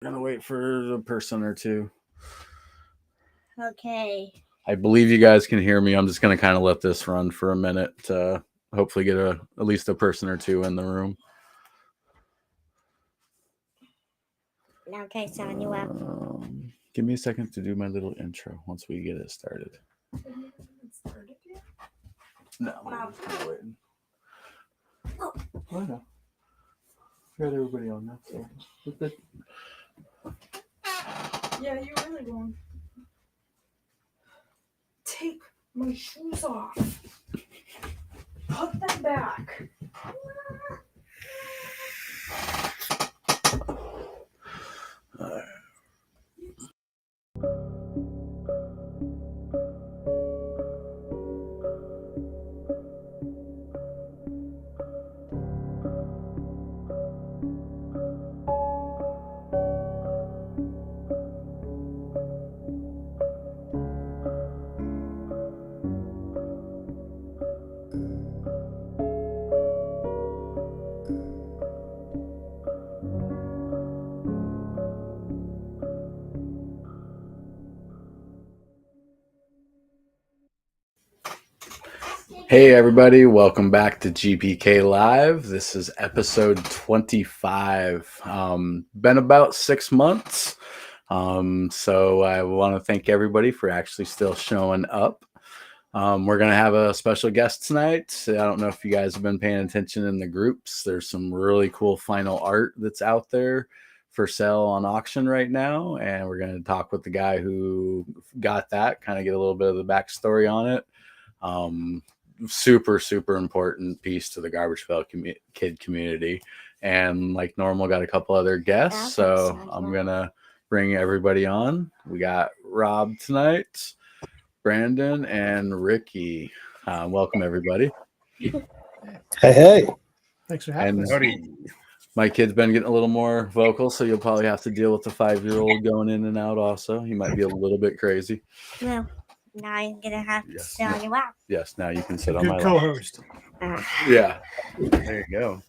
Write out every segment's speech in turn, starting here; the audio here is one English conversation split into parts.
We're gonna wait for a person or two. Okay. I believe you guys can hear me. I'm just gonna kind of let this run for a minute to hopefully get at least a person or two in the room. Okay, sign you up. Give me a second to do my little intro once we get it started. No, I'm kind of waiting. Oh no, we got everybody on now, so we're good. Yeah, you really going. Take my shoes off. Put them back. Hey everybody, welcome back to GPK Live. This is episode 25. Been about 6 months. So I want to thank everybody for actually still showing up. We're going to have a special guest tonight. I don't know if you guys have been paying attention in the groups. There's some really cool final art that's out there for sale on auction right now. And we're going to talk with the guy who got that, kind of get a little bit of the backstory on it. Super important piece to the Garbage Pail Kid community, and like normal got a couple other guests, so I'm gonna bring everybody on. We got Rob tonight, Brandon, and Ricky. Welcome everybody. Hey, thanks for having us. My kid's been getting a little more vocal, so you'll probably have to deal with the 5-year-old going in and out also. He might be a little bit crazy. No. Now I'm gonna have to sit on your lap. Yes, now you can sit on Good my lap. co-host. Yeah, there you go.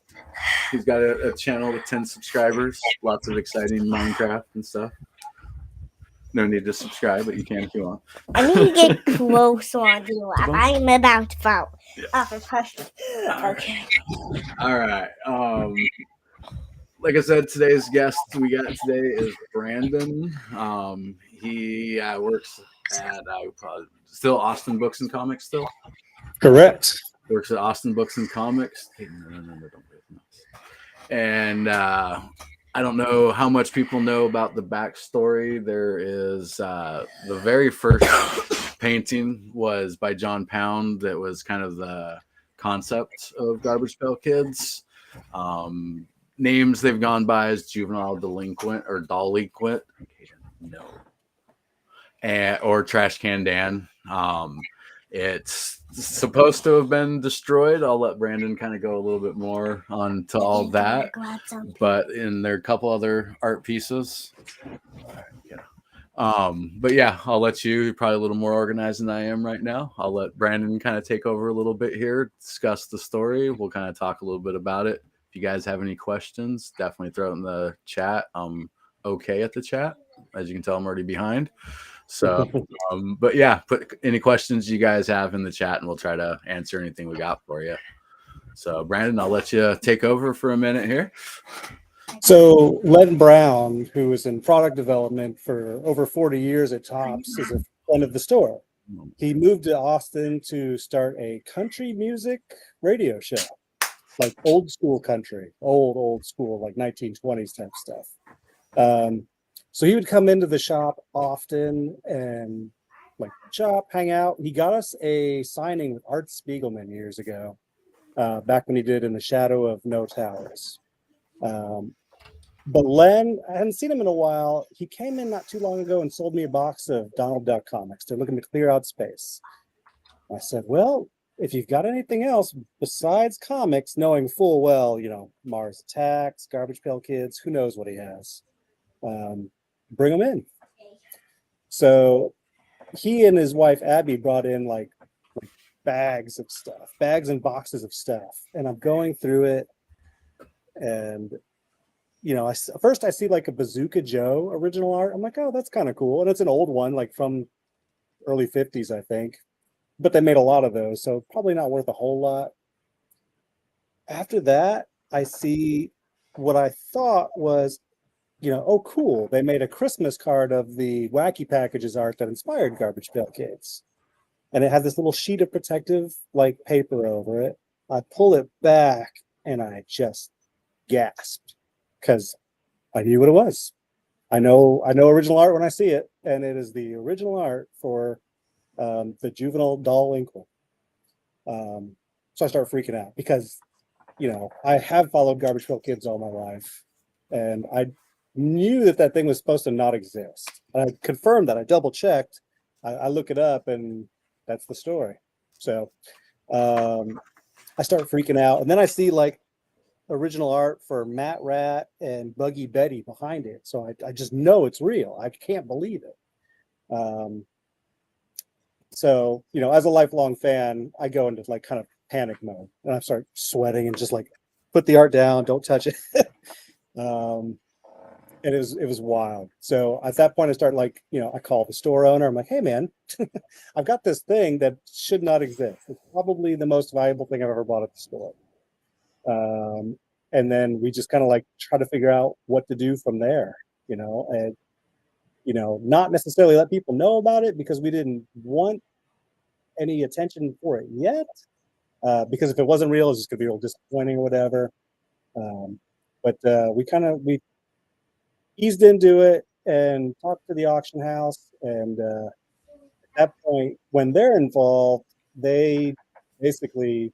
He's got a channel with 10 subscribers, lots of exciting Minecraft and stuff. No need to subscribe, but you can if you want. I need to get close on your lap. I'm about to fall off a pressure. Okay. All right. Like I said, today's guest we got today is Brandon. He works at still Austin Books and Comics still? correct. Works at Austin Books and Comics. Hey, no, don't break the mouse. And I don't know how much people know about the backstory. There is the very first painting was by John Pound. That was kind of the concept of Garbage Pail Kids. Names they've gone by as Juvenile Delinquent or Delinquent. No. Or Trash Can Dan. It's supposed to have been destroyed. I'll let Brandon kind of go a little bit more on to all that. But there are a couple other art pieces. But yeah, I'll let you. You're probably a little more organized than I am right now. I'll let Brandon kind of take over a little bit here, discuss the story. We'll kind of talk a little bit about it. If you guys have any questions, definitely throw it in the chat. I'm okay at the chat. As you can tell, I'm already behind. So, but yeah, put any questions you guys have in the chat and we'll try to answer anything we got for you. So, Brandon, I'll let you take over for a minute here. So, Len Brown, who was in product development for over 40 years at Tops, is a friend of the store. He moved to Austin to start a country music radio show, like old school country, old school, like 1920s type stuff. So he would come into the shop often and like shop, hang out. He got us a signing with Art Spiegelman years ago, back when he did In the Shadow of No Towers. But Len, I hadn't seen him in a while. He came in not too long ago and sold me a box of Donald Duck comics. They're looking to clear out space. I said, well, if you've got anything else besides comics, knowing full well, Mars Attacks, Garbage Pail Kids, who knows what he has. Bring them in. So he and his wife Abby brought in like bags of stuff, bags and boxes of stuff, and I'm going through it, and first I see like a Bazooka Joe original art. I'm like, oh, that's kind of cool. And it's an old one, like from early 50s, I think. But they made a lot of those, so probably not worth a whole lot. After that, I see what I thought was, oh, cool. They made a Christmas card of the Wacky Packages art that inspired Garbage Pail Kids. And it had this little sheet of protective like paper over it. I pull it back and I just gasped because I knew what it was. I know original art when I see it, and it is the original art for the juvenile doll Inkle. So I start freaking out because, I have followed Garbage Pail Kids all my life, and I knew that thing was supposed to not exist. I confirmed that. I double checked. I look it up, and that's the story. So I start freaking out, and then I see like original art for Matt Rat and Buggy Betty behind it. So I just know it's real. I can't believe it. So, as a lifelong fan, I go into like kind of panic mode and I start sweating and just like put the art down, don't touch it. And it was wild. So at that point I start like, I call the store owner. I'm like, hey man, I've got this thing that should not exist. It's probably the most valuable thing I've ever bought at the store. And then we just kind of like try to figure out what to do from there, and not necessarily let people know about it because we didn't want any attention for it yet. Because if it wasn't real, it's just gonna be real disappointing or whatever. But we eased into it and talked to the auction house. And at that point, when they're involved, they basically,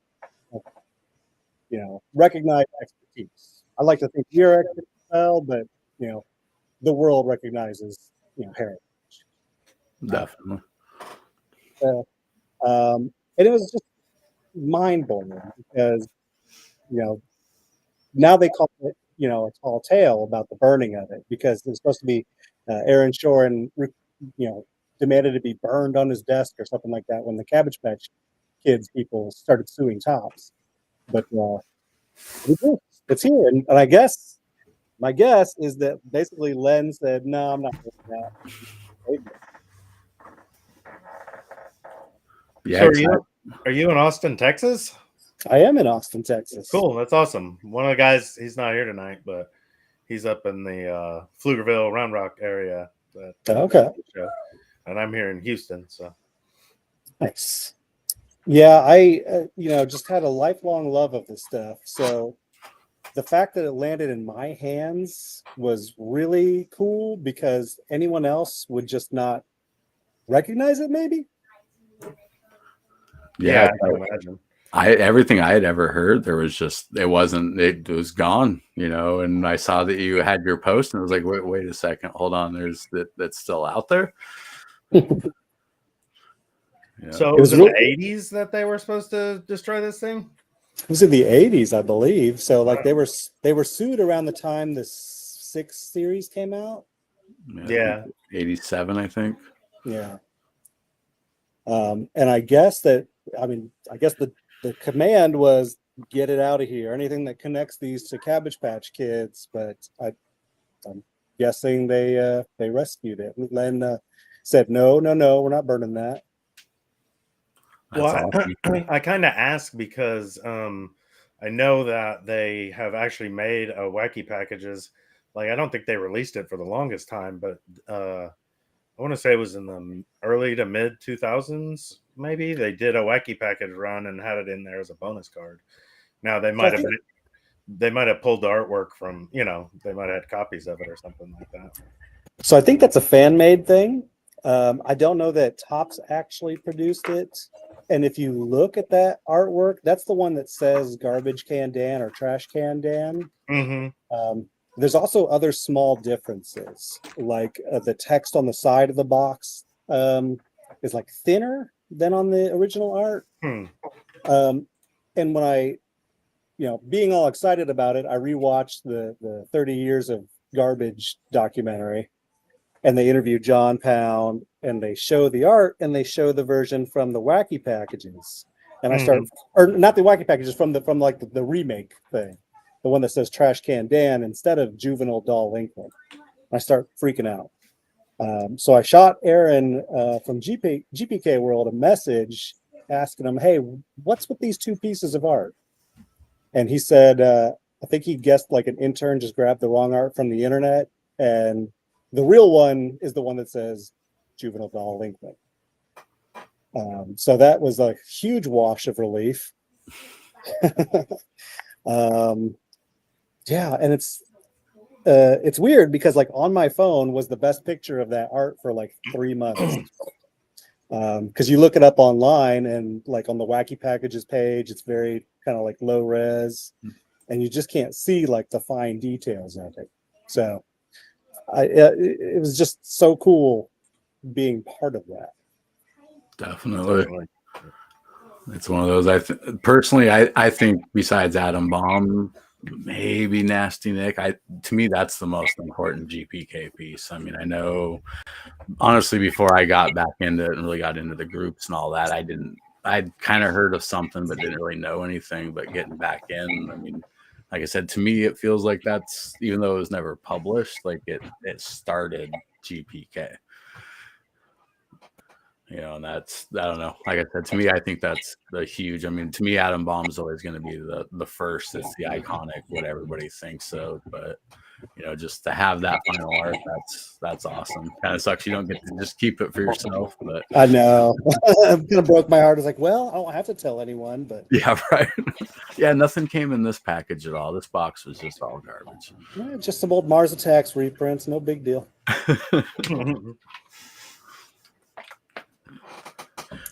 recognize expertise. I like to think you're expert as well, but the world recognizes heritage. Definitely. And it was just mind blowing because now they call it a tall tale about the burning of it because it's supposed to be Aaron Shore and demanded to be burned on his desk or something like that when the Cabbage Patch Kids people started suing Tops. But it's here, and I guess my guess is that basically Len said, "No, I'm not doing that." Yeah, So are you in Austin, Texas? I am in Austin, Texas. Cool, that's awesome. One of the guys, he's not here tonight, but he's up in the Pflugerville, Round Rock area. Okay. Show. And I'm here in Houston, so Nice. Yeah, I just had a lifelong love of this stuff. So the fact that it landed in my hands was really cool because anyone else would just not recognize it, maybe. yeah I can imagine. Everything I had ever heard, it was gone, and I saw that you had your post and I was like, wait a second, hold on, that's still out there. Yeah. So it was in the 80s that they were supposed to destroy this thing? It was in the 80s, I believe. So like they were sued around the time the 6 series came out. Yeah. 87, I think. Yeah. And I guess the command was get it out of here. Anything that connects these to Cabbage Patch Kids, but I'm guessing they rescued it. Len said, no, we're not burning that. Well, I kind of ask because I know that they have actually made a Wacky Packages. Like, I don't think they released it for the longest time, but I want to say it was in the early to mid 2000s. Maybe they did a Wacky Package run and had it in there as a bonus card. Now they might have pulled the artwork from, they might have had copies of it or something like that. So I think that's a fan made thing. I don't know that Topps actually produced it. And if you look at that artwork, that's the one that says Garbage Can Dan or Trash Can Dan. Mm-hmm. There's also other small differences, like the text on the side of the box is like thinner than on the original art. And when I, being all excited about it, I rewatched the 30 Years of Garbage documentary. And they interview John Pound and they show the art and they show the version from the Wacky Packages. And I start, or not the Wacky Packages, from the remake thing. the one that says Trash Can Dan instead of Juvenile Delinquent. I start freaking out. So I shot Aaron from GPK World a message asking him, hey, what's with these two pieces of art? And he said, I think he guessed like an intern just grabbed the wrong art from the internet. And the real one is the one that says Juvenile Delinquent. So that was a huge wash of relief. Yeah, and it's weird because like on my phone was the best picture of that art for like 3 months. Because you look it up online and like on the Wacky Packages page, it's very kind of like low res, and you just can't see like the fine details of it. So it was just so cool being part of that. Definitely. It's one of those. Personally, I think besides Adam Bomb, maybe Nasty Nick. To me, that's the most important GPK piece. I mean, I know honestly before I got back into it and really got into the groups and all that, I'd kind of heard of something but didn't really know anything. But getting back in, I mean, like I said, to me, it feels like that's, even though it was never published, like it started GPK. You know, and that's, I don't know. Like I said, to me, I think that's the huge. I mean, to me, Adam Bomb's always going to be the first. It's the iconic, what everybody thinks of. But you know, just to have that final art, that's awesome. Kind of sucks you don't get to just keep it for yourself. But I know, it kind of broke my heart. It's like, well, I don't have to tell anyone. But yeah, right. Yeah, nothing came in this package at all. This box was just all garbage. yeah, just some old Mars Attacks reprints. No big deal.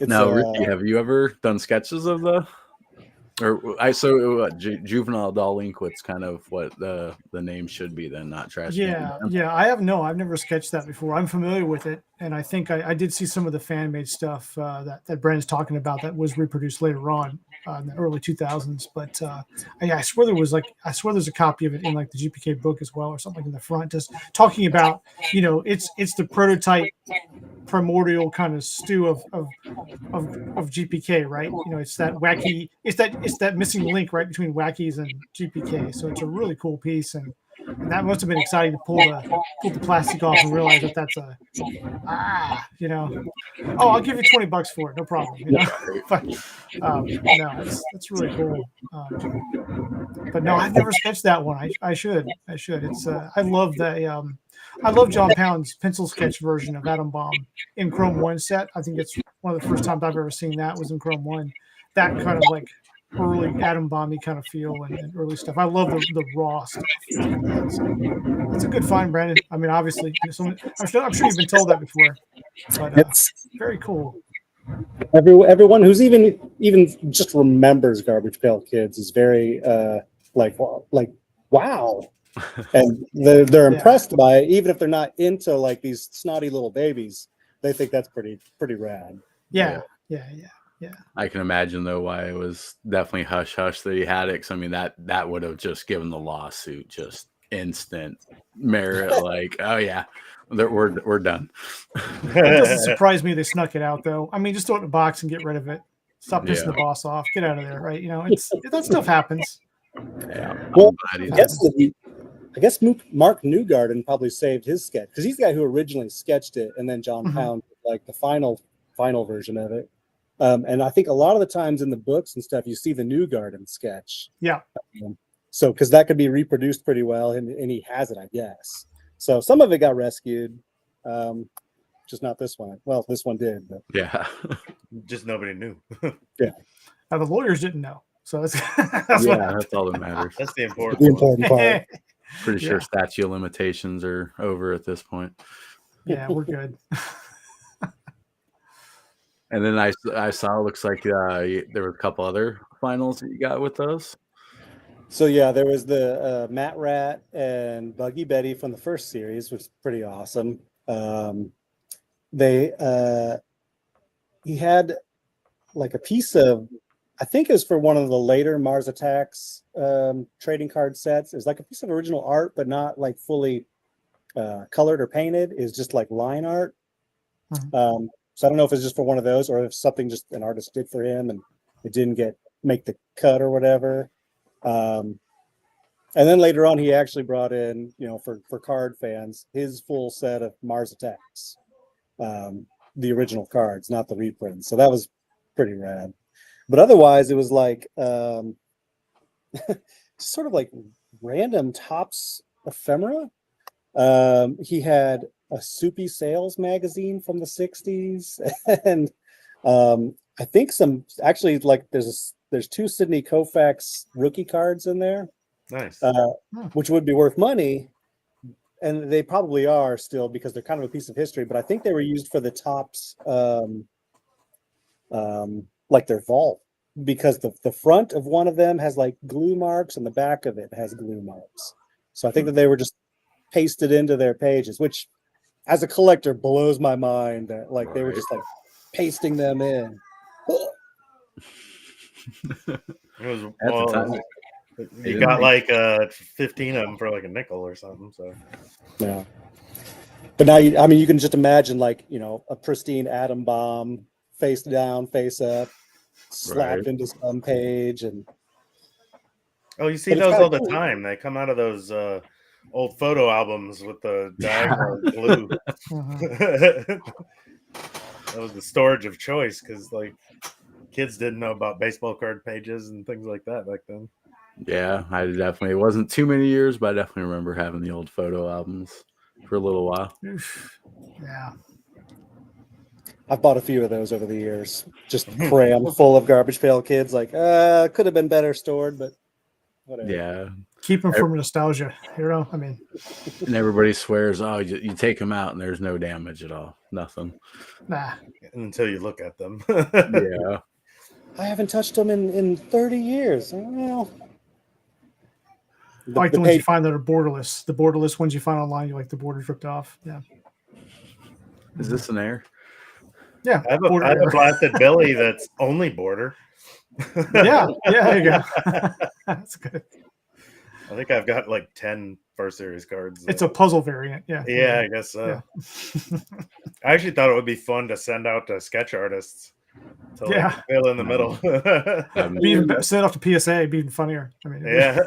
Now, Ricky, have you ever done sketches of Juvenile Delinquent's kind of what the name should be then, not Trash Can. Yeah. I've never sketched that before. I'm familiar with it, and I think I did see some of the fan made stuff that Brandon's talking about that was reproduced later on in the early 2000s. But I swear there's a copy of it in like the GPK book as well, or something like in the front, just talking about, you know, it's the prototype primordial kind of stew of GPK, right? You know, it's that wacky, it's that missing link right between Wackies and GPK. So it's a really cool piece, and that must have been exciting to pull the plastic off and realize that that's you know, oh, I'll give you $20 for it, no problem. You know, but no, it's really cool. But no, I've never sketched that one. I should. It's I love the I love John Pound's pencil sketch version of Atom Bomb in Chrome 1 set. I think it's one of the first times I've ever seen that was in Chrome 1. That kind of like early Atom Bomb-y kind of feel and early stuff. I love the raw stuff. It's a good find, Brandon. I mean, obviously, I'm sure you've been told that before, but It's very cool. everyone who's even just remembers Garbage Pail Kids is very like wow. And they're impressed by it, even if they're not into like these snotty little babies. They think that's pretty rad. Yeah. I can imagine though why it was definitely hush hush that he had it. 'Cause I mean that would have just given the lawsuit just instant merit. Like, oh yeah, we're done. It doesn't surprise me they snuck it out though. I mean, just throw it in a box and get rid of it. Stop pissing the boss off. Get out of there, right? You know, that stuff happens. Yeah. Well, I guess Mark Newgarden probably saved his sketch because he's the guy who originally sketched it, and then John Pound like the final version of it. And I think a lot of the times in the books and stuff, you see the Newgarden sketch. Yeah. So because that could be reproduced pretty well, and he has it, I guess. So some of it got rescued, just not this one. Well, this one did, but yeah, just nobody knew. Yeah. Now the lawyers didn't know, so that's that's all that matters. That's the important part. Pretty sure statute of limitations are over at this point. Yeah, we're good. And then I saw, looks like there were a couple other finals that you got with those. So yeah, there was the Matt Rat and Buggy Betty from the first series, which was pretty awesome. He had like a piece of, I think it was for one of the later Mars Attacks trading card sets. It was like a piece of original art, but not like fully colored or painted. It's just like line art. So I don't know if it's just for one of those or if something just an artist did for him and it didn't make the cut or whatever. And then later on, he actually brought in, for card fans, his full set of Mars Attacks, the original cards, not the reprints. So that was pretty rad. But otherwise, it was like sort of like random Tops ephemera. He had a Soupy Sales magazine from the 60s, and I think some actually like there's 2 Sidney Koufax rookie cards in there, Nice. which would be worth money, and they probably are still because they're kind of a piece of history. But I think they were used for the Tops, like their vault, because the front of one of them has like glue marks and the back of it has glue marks. So I think that they were just pasted into their pages, which as a collector blows my mind that like they were just like pasting them in. It was At the time, you got like 15 of them for like a nickel or something. So Yeah. But now you can just imagine like, a pristine atom bomb face down, face up, slapped into some page. And you see but it's those kinda all the cool. time. They come out of those old photo albums with the diagonal glue. Mhm. That was the storage of choice because like kids didn't know about baseball card pages and things like that back then. yeah, I definitely. It wasn't too many years, but I definitely remember having the old photo albums for a little while. Oof. Yeah. I've bought a few of those over the years, just crammed full of garbage pail kids. Like, could have been better stored, but whatever. Yeah, Keep them from nostalgia. I mean, and everybody swears, oh, you take them out and there's no damage at all, nothing. nah. Until you look at them. Yeah, I haven't touched them in 30 years. Well, I like the ones you find that are borderless. The borderless ones you find online, you like the borders ripped off. Yeah. is this an air? Yeah. I have a blasted Billy that's only border. Yeah. There you go. That's good. I think I've got like 10 first series cards. It's a puzzle variant. Yeah. Yeah, I guess so. Yeah. I actually thought it would be fun to send out to sketch artists to like fill in the middle. Be even send it off to PSA. It'd be even funnier. I mean, yeah.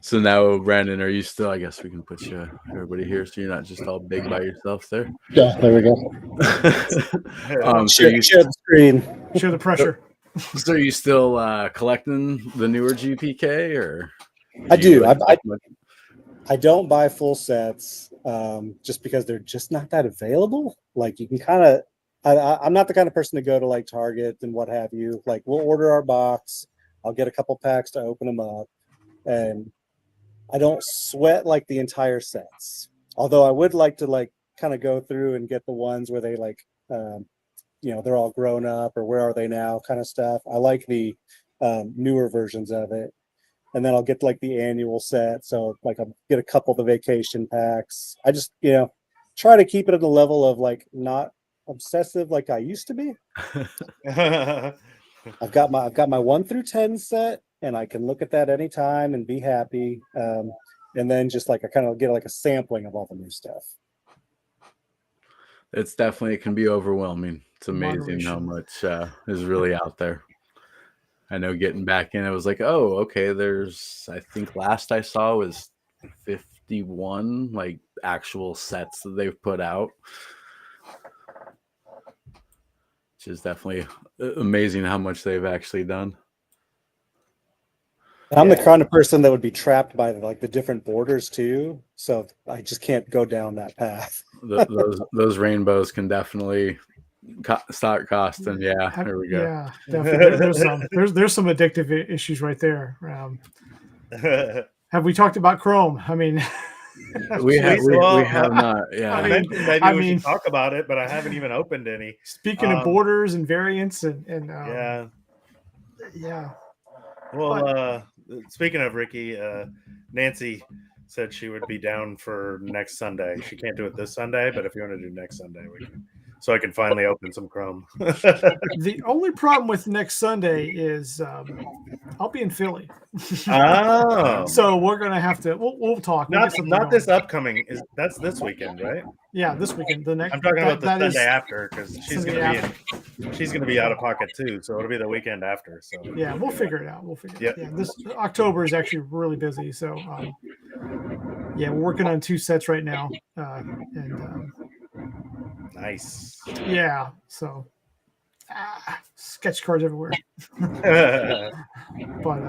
So now, Brandon, are you still? I guess we can put everybody here, so you're not just all big by yourself there. Yeah, there we go. So share the screen. Share the pressure. So are you still collecting the newer GPK, or? I do. I don't buy full sets just because they're just not that available. Like you can kind of, I'm not the kind of person to go to like Target and what have you. Like we'll order our box. I'll get a couple packs to open them up, and I don't sweat like the entire sets. Although I would like to like kind of go through and get the ones where they like, they're all grown up or where are they now kind of stuff. I like the newer versions of it. And then I'll get like the annual set. So like I'll get a couple of the vacation packs. I just, try to keep it at the level of like not obsessive like I used to be. I've got my 1 through 10 set, and I can look at that anytime and be happy. And then just like I kind of get like a sampling of all the new stuff. It's definitely, it can be overwhelming. It's amazing how much is really out there. I know getting back in, it was like, oh, okay, I think last I saw was 51 like actual sets that they've put out, which is definitely amazing how much they've actually done. I'm the kind of person that would be trapped by like the different borders too, so I just can't go down that path. those rainbows can definitely start costing. Yeah, there we go. Yeah, definitely. There's some addictive issues right there. Have we talked about Chrome? I mean, we have not. Yeah, maybe we should talk about it, but I haven't even opened any. Speaking of borders and variants, and yeah. Well, speaking of Ricky, Nancy said she would be down for next Sunday. She can't do it this Sunday, but if you want to do next Sunday, we can so I can finally open some Chrome. The only problem with next Sunday is I'll be in Philly. Oh, So we're gonna have to. We'll talk. We'll get something not this going. upcoming. That's this weekend, right? Yeah, this weekend. The next. I'm talking about the that Sunday is- after because she's gonna be out of pocket too. So it'll be the weekend after. So Yeah, we'll figure it out. Yeah, this October is actually really busy. So yeah, we're working on 2 sets right now, and nice. yeah, so sketch cards everywhere. But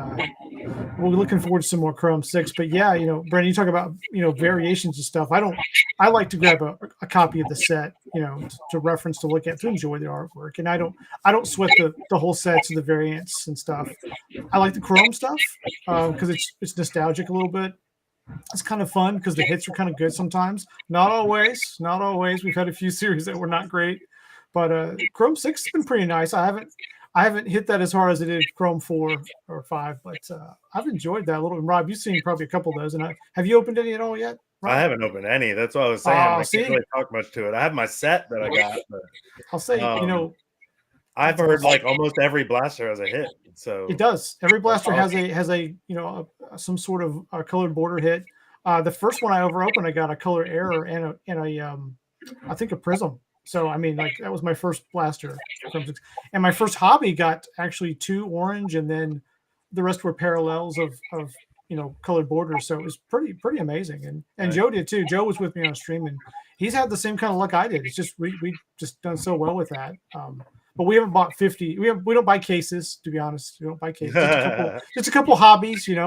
we're looking forward to some more Chrome 6. But yeah, Brandon, you talk about variations and stuff. I like to grab a copy of the set, to reference, to look at, to enjoy the artwork. And I don't sweat the whole sets and the variants and stuff. I like the Chrome stuff because it's nostalgic a little bit. It's kind of fun because the hits are kind of good sometimes. Not always. We've had a few series that were not great, but Chrome 6 has been pretty nice. I haven't hit that as hard as I did Chrome 4 or 5, but I've enjoyed that a little. And Rob, you've seen probably a couple of those. And have you opened any at all yet, Rob? I haven't opened any. That's what I was saying. I can't really talk much to it. I have my set that I got. But, I'll say, I've heard like almost every blaster has a hit. So it does. Every blaster has a some sort of colored border hit. The first one I ever opened, I got a color error and I think a prism. So I mean, like, that was my first blaster, and my first hobby got actually 2 orange, and then the rest were parallels of colored borders. So it was pretty amazing. And Right. Joe did too. Joe was with me on stream, and he's had the same kind of luck I did. It's just we just done so well with that. But we haven't bought 50. We don't buy cases, to be honest. We don't buy cases. Just a couple hobbies, and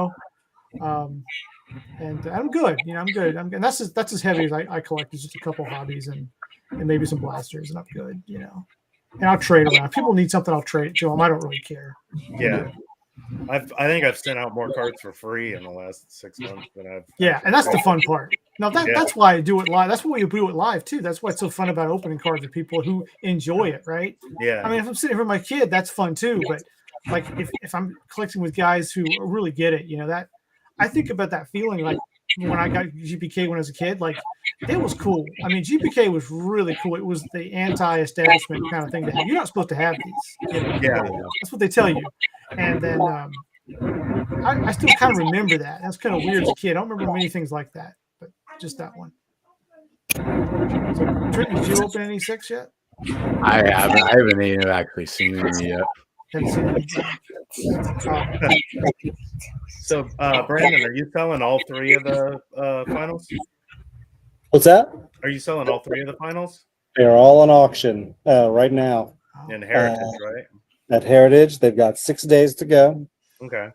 I'm good. I'm good. And that's as heavy as I collect, is just a couple hobbies and maybe some blasters, and I'm good. And I'll trade around. If people need something, I'll trade it to them. I don't really care. Yeah. I think I've sent out more cards for free in the last 6 months than I've. Yeah, and that's the fun part. Now that's why I do it live. That's why we do it live too. That's why it's so fun about opening cards with people who enjoy it, right? Yeah. I mean, if I'm sitting here with my kid, that's fun too. But like if I'm collecting with guys who really get it, that I think about that feeling like when I got GPK when I was a kid, like it was cool. I mean, GPK was really cool. It was the anti-establishment kind of thing to have. You're not supposed to have these. Yeah. That's what they tell you. And then I still kind of remember that. That's kind of weird as a kid. I don't remember many things like that, but just that one. So, Trent, did you open any 6 yet? I haven't even actually seen any yet. Haven't seen any. So, Brandon, are you selling all 3 of the finals? What's that? Are you selling all 3 of the finals? They're all on auction right now. In Heritage, right? At Heritage, they've got 6 days to go. Okay.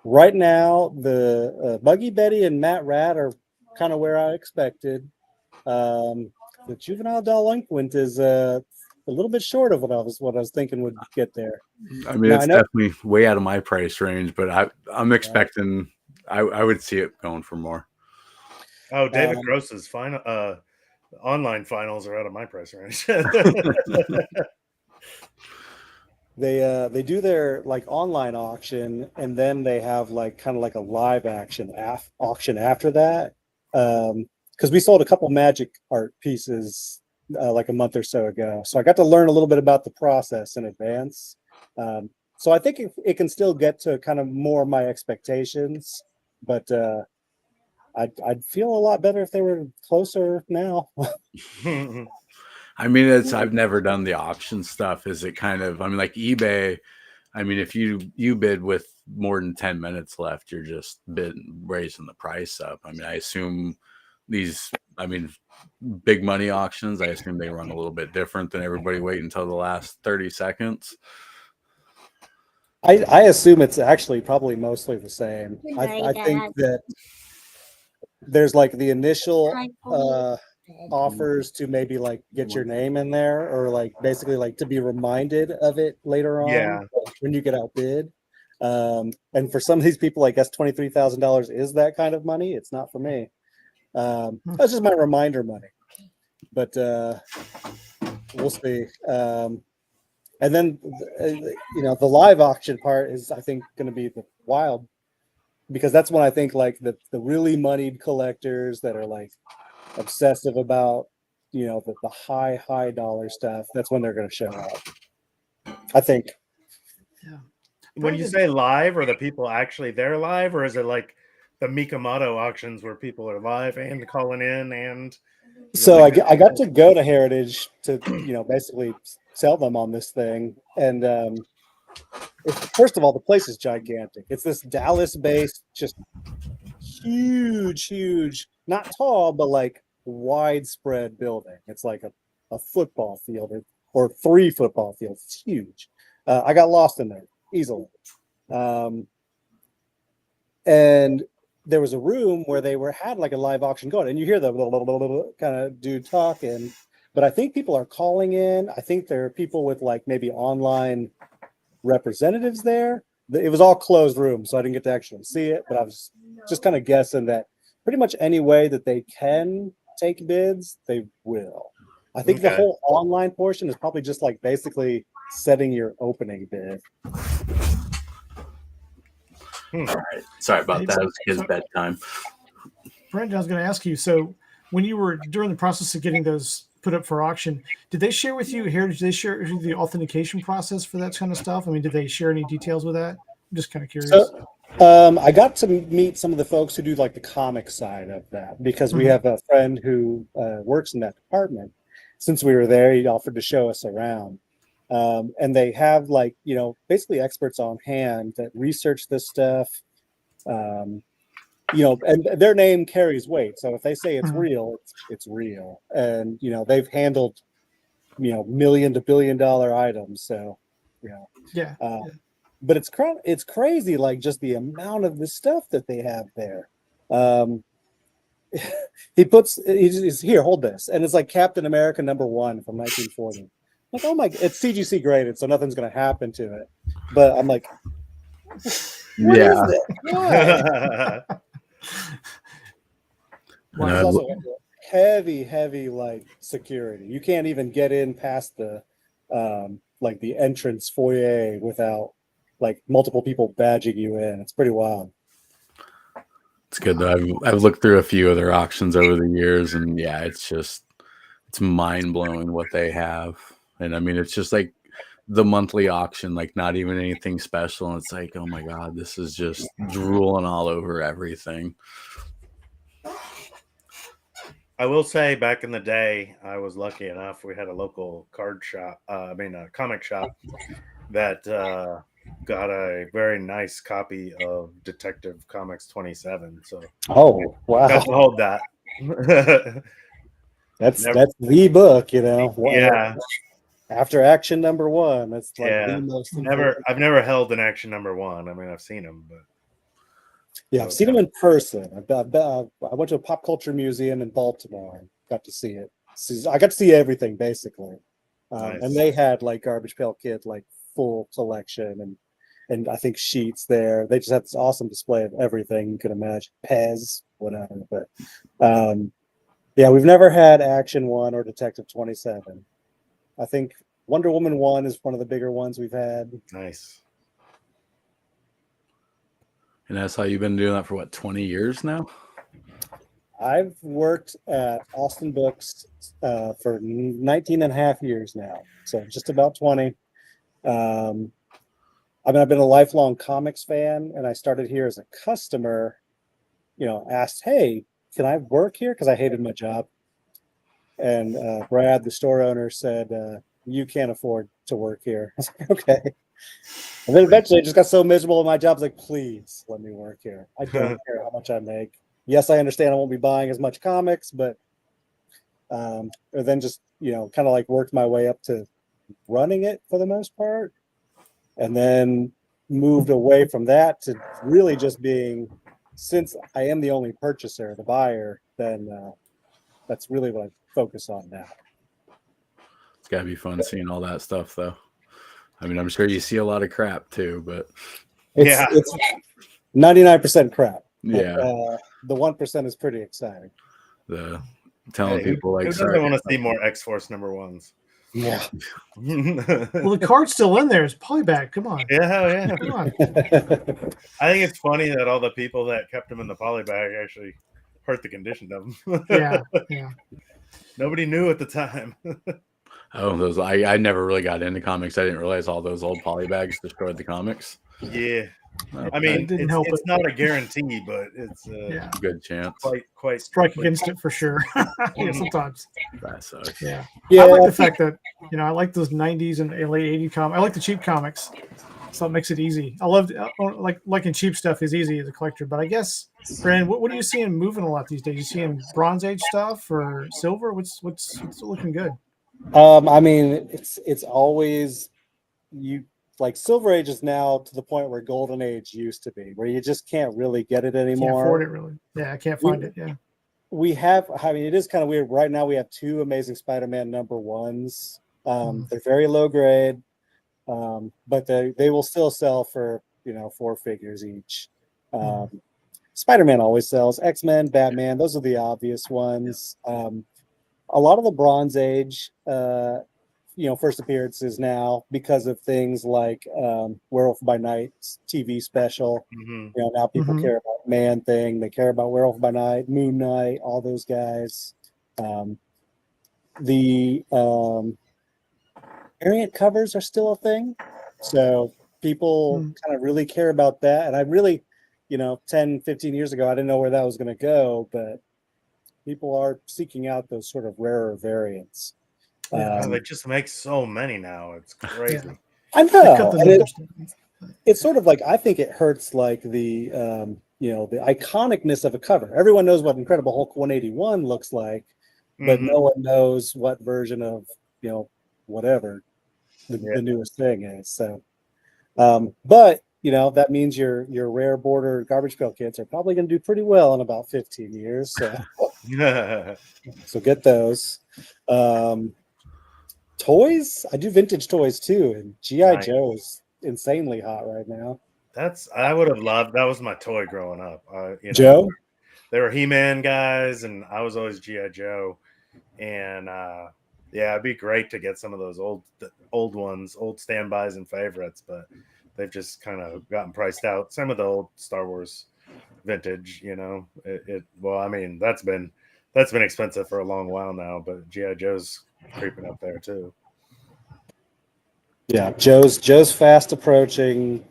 Right now, the Buggy Betty and Matt Rat are kind of where I expected. The Juvenile Delinquent is a little bit short of what I was thinking would get there. I mean, it's definitely way out of my price range, but I'm expecting I would see it going for more. Oh, David Gross's online finals are out of my price range. They do their like online auction, and then they have like kind of like a live auction after that. Because we sold a couple Magic art pieces like a month or so ago, so I got to learn a little bit about the process in advance. So I think it can still get to kind of more of my expectations, but I'd feel a lot better if they were closer now. I mean, I've never done the auction stuff. Is it kind of, I mean, like eBay, I mean, if you bid with more than 10 minutes left, you're just raising the price up. I mean, I assume big money auctions, I assume they run a little bit different than everybody waiting until the last 30 seconds. I assume it's actually probably mostly the same. I think that there's like the initial offers to maybe like get your name in there, or like basically like to be reminded of it later on when you get outbid. And for some of these people, I guess $23,000 is that kind of money. It's not for me. That's just my reminder money, but we'll see. And then the live auction part is, I think, going to be the wild, because that's when I think like the really moneyed collectors that are like obsessive about the high dollar stuff, that's when they're going to show up. I think. Yeah. When you say live, are the people actually there live, or is it like the Mikamoto auctions where people are live and calling in? And so I got to go to Heritage to basically sell them on this thing, and first of all, the place is gigantic. It's this Dallas-based, just huge, not tall, but like widespread building. It's like a football field or 3 football fields. It's huge. I got lost in there easily. And there was a room where they had like a live auction going, and you hear the kind of dude talking, but I think people are calling in. I think there are people with like maybe online representatives there. It was all closed room, so I didn't get to actually see it, but I was just kind of guessing that pretty much any way that they can take bids, they will. I think the whole online portion is probably just like basically setting your opening bid. All right. Sorry about that. It was his bedtime. Brandon, I was going to ask you, so when you were during the process of getting those put up for auction, did they share with you here? Did they share with you the authentication process for that kind of stuff? I mean, did they share any details with that? I'm just kind of curious. So, I got to meet some of the folks who do like the comic side of that, because we have a friend who works in that department. Since we were there, he offered to show us around. And they have like, basically experts on hand that research this stuff. And their name carries weight. So if they say it's real, it's real. And, they've handled, $1 million to $1 billion items. So, yeah. But it's crazy, like just the amount of the stuff that they have there. He's here, hold this. And it's like Captain America #1 from 1940. Like, oh my, it's CGC graded, so nothing's going to happen to it. But I'm like, what is this? Why? There's also heavy like security. You can't even get in past the like the entrance foyer without like multiple people badging you in. It's pretty wild. It's good though. I've looked through a few of their auctions over the years, and yeah, it's mind blowing what they have. And I mean, it's just like the monthly auction, like not even anything special. And it's like, oh my God, this is just drooling all over everything. I will say, back in the day, I was lucky enough. We had a local a comic shop that got a very nice copy of Detective Comics 27. So, oh wow, got to hold that. that's the book, Yeah. After Action #1, that's like the most. I've never held an Action #1. I mean, I've seen them, but yeah, I've seen them in person. I went to a pop culture museum in Baltimore and got to see it. I got to see everything basically, nice. And they had like Garbage Pail Kid like full collection and I think sheets there. They just had this awesome display of everything you could imagine, Pez, whatever. But yeah, we've never had Action 1 or Detective 27. I think Wonder Woman 1 is one of the bigger ones we've had. Nice. And that's how you've been doing that for what, 20 years now? I've worked at Austin Books for 19 and a half years now. So just about 20. I've been a lifelong comics fan, and I started here as a customer, asked, hey, can I work here? Because I hated my job. And Brad, the store owner, said, you can't afford to work here. I was like, okay. And then eventually I just got so miserable in my job. I was like, please let me work here. I don't care how much I make. Yes, I understand I won't be buying as much comics, but then just, kind of like worked my way up to running it for the most part. And then moved away from that to really just being, since I am the only purchaser, the buyer, then that's really what I focus on now. It's got to be fun seeing all that stuff, though. I mean, I'm sure you see a lot of crap too, but it's 99% crap. Yeah, the 1% is pretty exciting. The telling people like, who doesn't want to see more X-Force #1s? Yeah. Well, the card's still in there. It's polyback. Come on. Yeah. Come on. I think it's funny that all the people that kept them in the polybag actually hurt the condition of them. Yeah. Nobody knew at the time. Oh, those I never really got into comics. I didn't realize all those old polybags destroyed the comics. Yeah. Oh, I mean, didn't help it's it. not a guarantee, but it's Yeah, good chance. quite strike against it for sure. Yeah, Mhm. sometimes. That sucks. Yeah. Yeah, I like the fact that I like those '90s and late '80s comics. I like the cheap comics, so it makes it easy. I love liking cheap stuff is easy as a collector. But I guess, Brandon, what are you seeing moving a lot these days? You seeing Bronze Age stuff or silver? What's looking good? I mean, it's always you like Silver Age is now to the point where Golden Age used to be, where you just can't really get it Can't anymore. afford it really. Yeah, I can't find it. Yeah. We have, I mean, it is kind of weird. Right now, we have two Amazing Spider-Man #1s. They're very low grade, but they will still sell for 4 figures each. Spider-Man always sells. X-Men, Batman, those are the obvious ones. A lot of the Bronze Age, first appearances now because of things like Werewolf by Night's TV special. Mhm. Now people Mhm. care about Man Thing, they care about Werewolf by Night, Moon Knight, all those guys. The variant covers are still a thing, so people kind of really care about that. And I really, 10, 15 years ago, I didn't know where that was going to go, but people are seeking out those sort of rarer variants. Yeah. They just make so many now. It's crazy. I They cut know. the And numbers. it's sort of like, I think it hurts like the the iconicness of a cover. Everyone knows what Incredible Hulk 181 looks like, but Mhm. no one knows what version of whatever the newest thing is. So but that means your rare border Garbage Pail Kids are probably going to do pretty well in about 15 years. So so get those. Toys, I do vintage toys too, and GI Nice. Joe is insanely hot right now. I would have loved. That was my toy growing up. Joe? They were He-Man guys, and I was always GI Joe. And it'd be great to get some of those old ones, old standbys and favorites, but they've just kind of gotten priced out. Some of the old Star Wars vintage, well, I mean, that's been expensive for a long while now, but GI Joe's creeping up there too. Yeah, Joe's fast approaching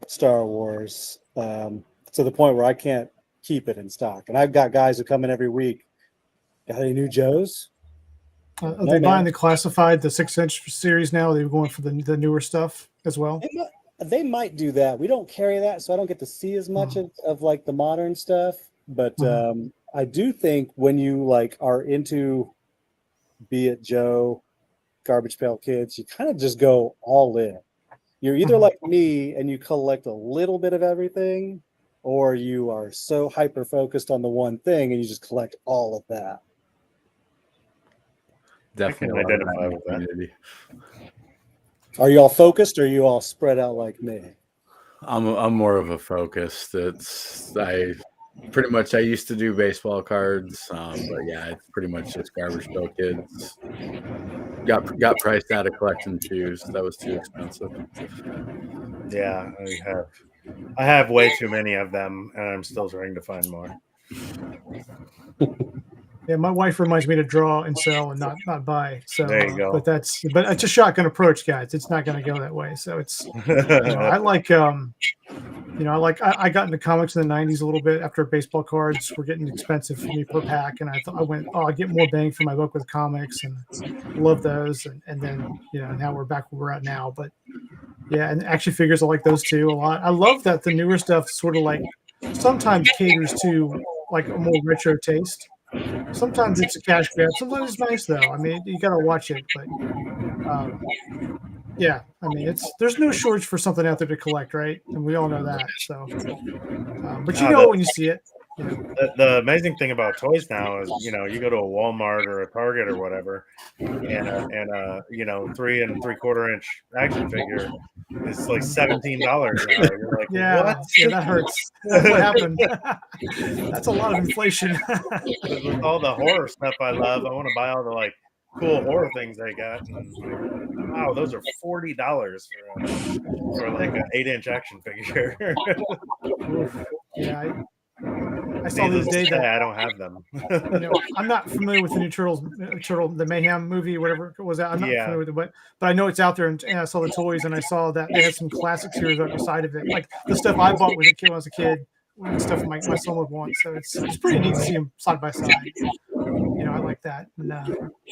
Star Wars to the point where I can't keep it in stock, and I've got guys who come in every week. Got any new Joes? Are No, they buying man. the classified, the 6-inch series now? They're going for the newer stuff as well. They might do that. We don't carry that, so I don't get to see as much of like the modern stuff. But I do think when you like are into, be it Joe, Garbage Pail Kids, you kind of just go all in. You're either like me and you collect a little bit of everything, or you are so hyper focused on the one thing and you just collect all of that. Definitely I can identify with that. community. Are you all focused, or are you all spread out like me? I'm more of a focus. I used to do baseball cards, but yeah, it's pretty much just Garbage Pail Kids. Got priced out of collecting shoes. That was too expensive. Yeah, I have way too many of them, and I'm still trying to find more. Yeah, my wife reminds me to draw and sell and not buy. So There you go. but it's a shotgun approach, guys. It's not going to go that way. So it's I like I got into comics in the '90s a little bit after baseball cards were getting expensive for me per pack, and I thought I get more bang for my buck with comics, and love those. And then now we're back where we're at now. But yeah, and action figures I like those too a lot. I love that the newer stuff sort of like sometimes caters to like a more retro taste. Sometimes it's a cash grab. Sometimes it's nice though. I mean, you got to watch it, but yeah, I mean, there's no shortage for something out there to collect, right? And we all know that. So, but when you see it. The amazing thing about toys now is, you go to a Walmart or a Target or whatever, and a 3 3/4 inch action figure is like $17 now. You're like, Yeah, what? Yeah, that hurts. What happened? That's a lot of inflation. With all the horror stuff I love, I want to buy all the like cool horror things they got. And wow, those are $40 for like an 8-inch action figure. Yeah, I saw the other day that I don't have them. I'm not familiar with the new the Mayhem movie, whatever it was. I'm not Yeah. familiar with it, but I know it's out there. And I saw the toys, and I saw that they had some classic series right beside of it, like the stuff I bought when I was a kid, and stuff my son would want. So it's pretty neat to see them side by side. I like that. And I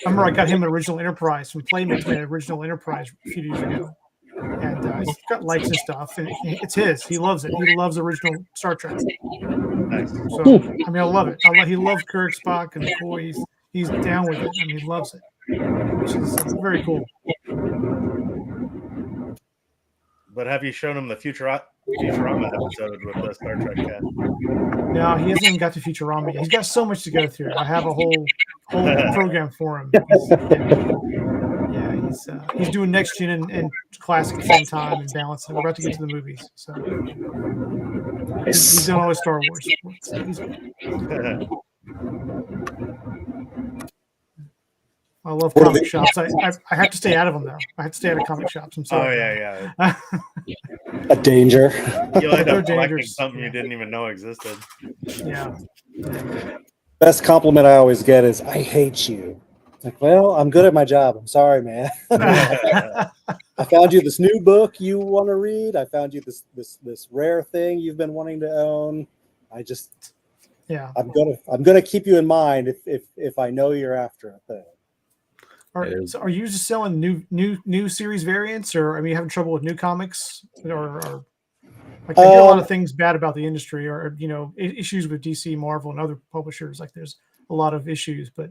remember I got him an original Enterprise from Playmates, made an original Enterprise a few years ago. And he's got lights and stuff, and it's his. He loves it. He loves original Star Trek. Nice. So I mean, I love it. He loves Kirk, Spock, and McCoy. He's down with it. I mean, he loves it, which is very cool. But have you shown him the Futurama episode with the Star Trek cast? No, he hasn't even got to Futurama yet. He's got so much to go through. I have a whole program for him. He's doing Next Gen and Classic at the same time and balancing. We're about to get to the movies, so he's done all his Star Wars. I love comic shops. I have to stay out of them though. I have to stay out of comic shops. I'm sorry. Oh yeah. A danger. You'll end up collecting something you didn't even know existed. Yeah. Best compliment I always get is, "I hate you." Like, well, I'm good at my job. I'm sorry, man. I found you this new book you want to read. I found you this rare thing you've been wanting to own. I'm gonna keep you in mind if I know you're after a thing. Are you just selling new series variants, or are you having trouble with new comics, or like I hear a lot of things bad about the industry, or issues with DC, Marvel, and other publishers? Like there's a lot of issues, but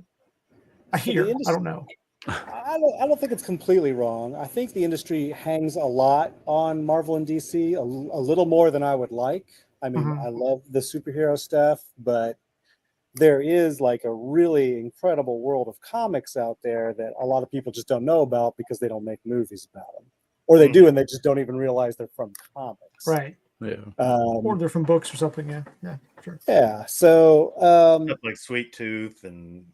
I don't know. I don't think it's completely wrong. I think the industry hangs a lot on Marvel and DC, a little more than I would like. I mean, I love the superhero stuff, but there is like a really incredible world of comics out there that a lot of people just don't know about because they don't make movies about them, or they do and they just don't even realize they're from comics. Right. Yeah. Or they're from books or something. Yeah. Yeah. Sure. Yeah. So like Sweet Tooth and.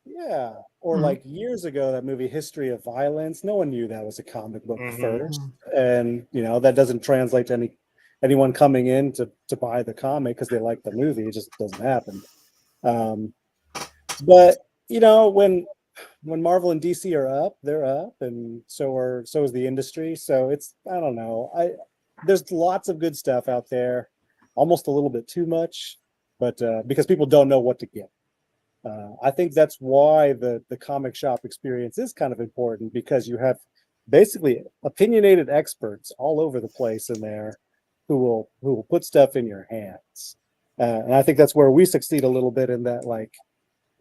Yeah, or like years ago, that movie History of Violence. No one knew that was a comic book first, and that doesn't translate to anyone coming in to buy the comic because they like the movie. It just doesn't happen. But when Marvel and DC are up, they're up, and so is the industry. So I don't know. There's lots of good stuff out there, almost a little bit too much, but because people don't know what to get. I think that's why the comic shop experience is kind of important, because you have basically opinionated experts all over the place in there who will put stuff in your hands. And I think that's where we succeed a little bit in that, like,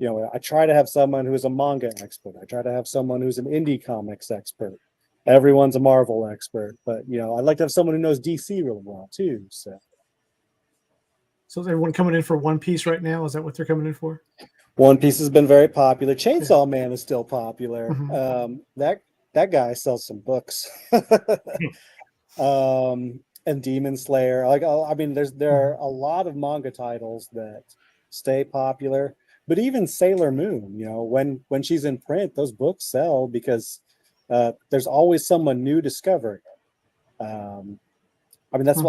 I try to have someone who's a manga expert. I try to have someone who's an indie comics expert. Everyone's a Marvel expert, but I'd like to have someone who knows DC really well too. So is everyone coming in for One Piece right now? Is that what they're coming in for? One Piece has been very popular. Chainsaw Man is still popular. That guy sells some books. And Demon Slayer. There are a lot of manga titles that stay popular. But even Sailor Moon, when she's in print, those books sell because there's always someone new discovering it. That's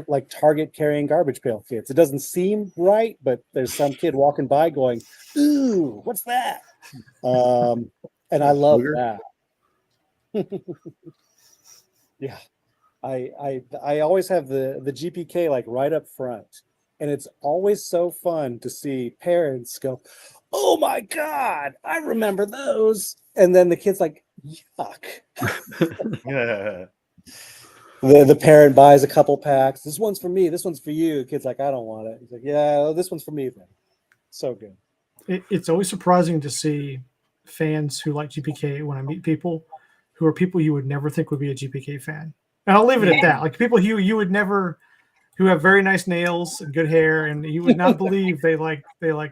like Target carrying garbage pail kids. It doesn't seem right, but there's some kid walking by going, "Ooh, what's that?" And I love that. Yeah, I always have the GPK like right up front, and it's always so fun to see parents go, "Oh my God, I remember those," and then the kid's like, "Yuck." Yeah. The parent buys a couple packs. This one's for me. This one's for you. The kid's like, "I don't want it." He's like, "Yeah, this one's for me then." So good. It's always surprising to see fans who like GPK when I meet people who are people you would never think would be a GPK fan. And I'll leave it at that. Like people who you would never, who have very nice nails and good hair, and you would not believe they like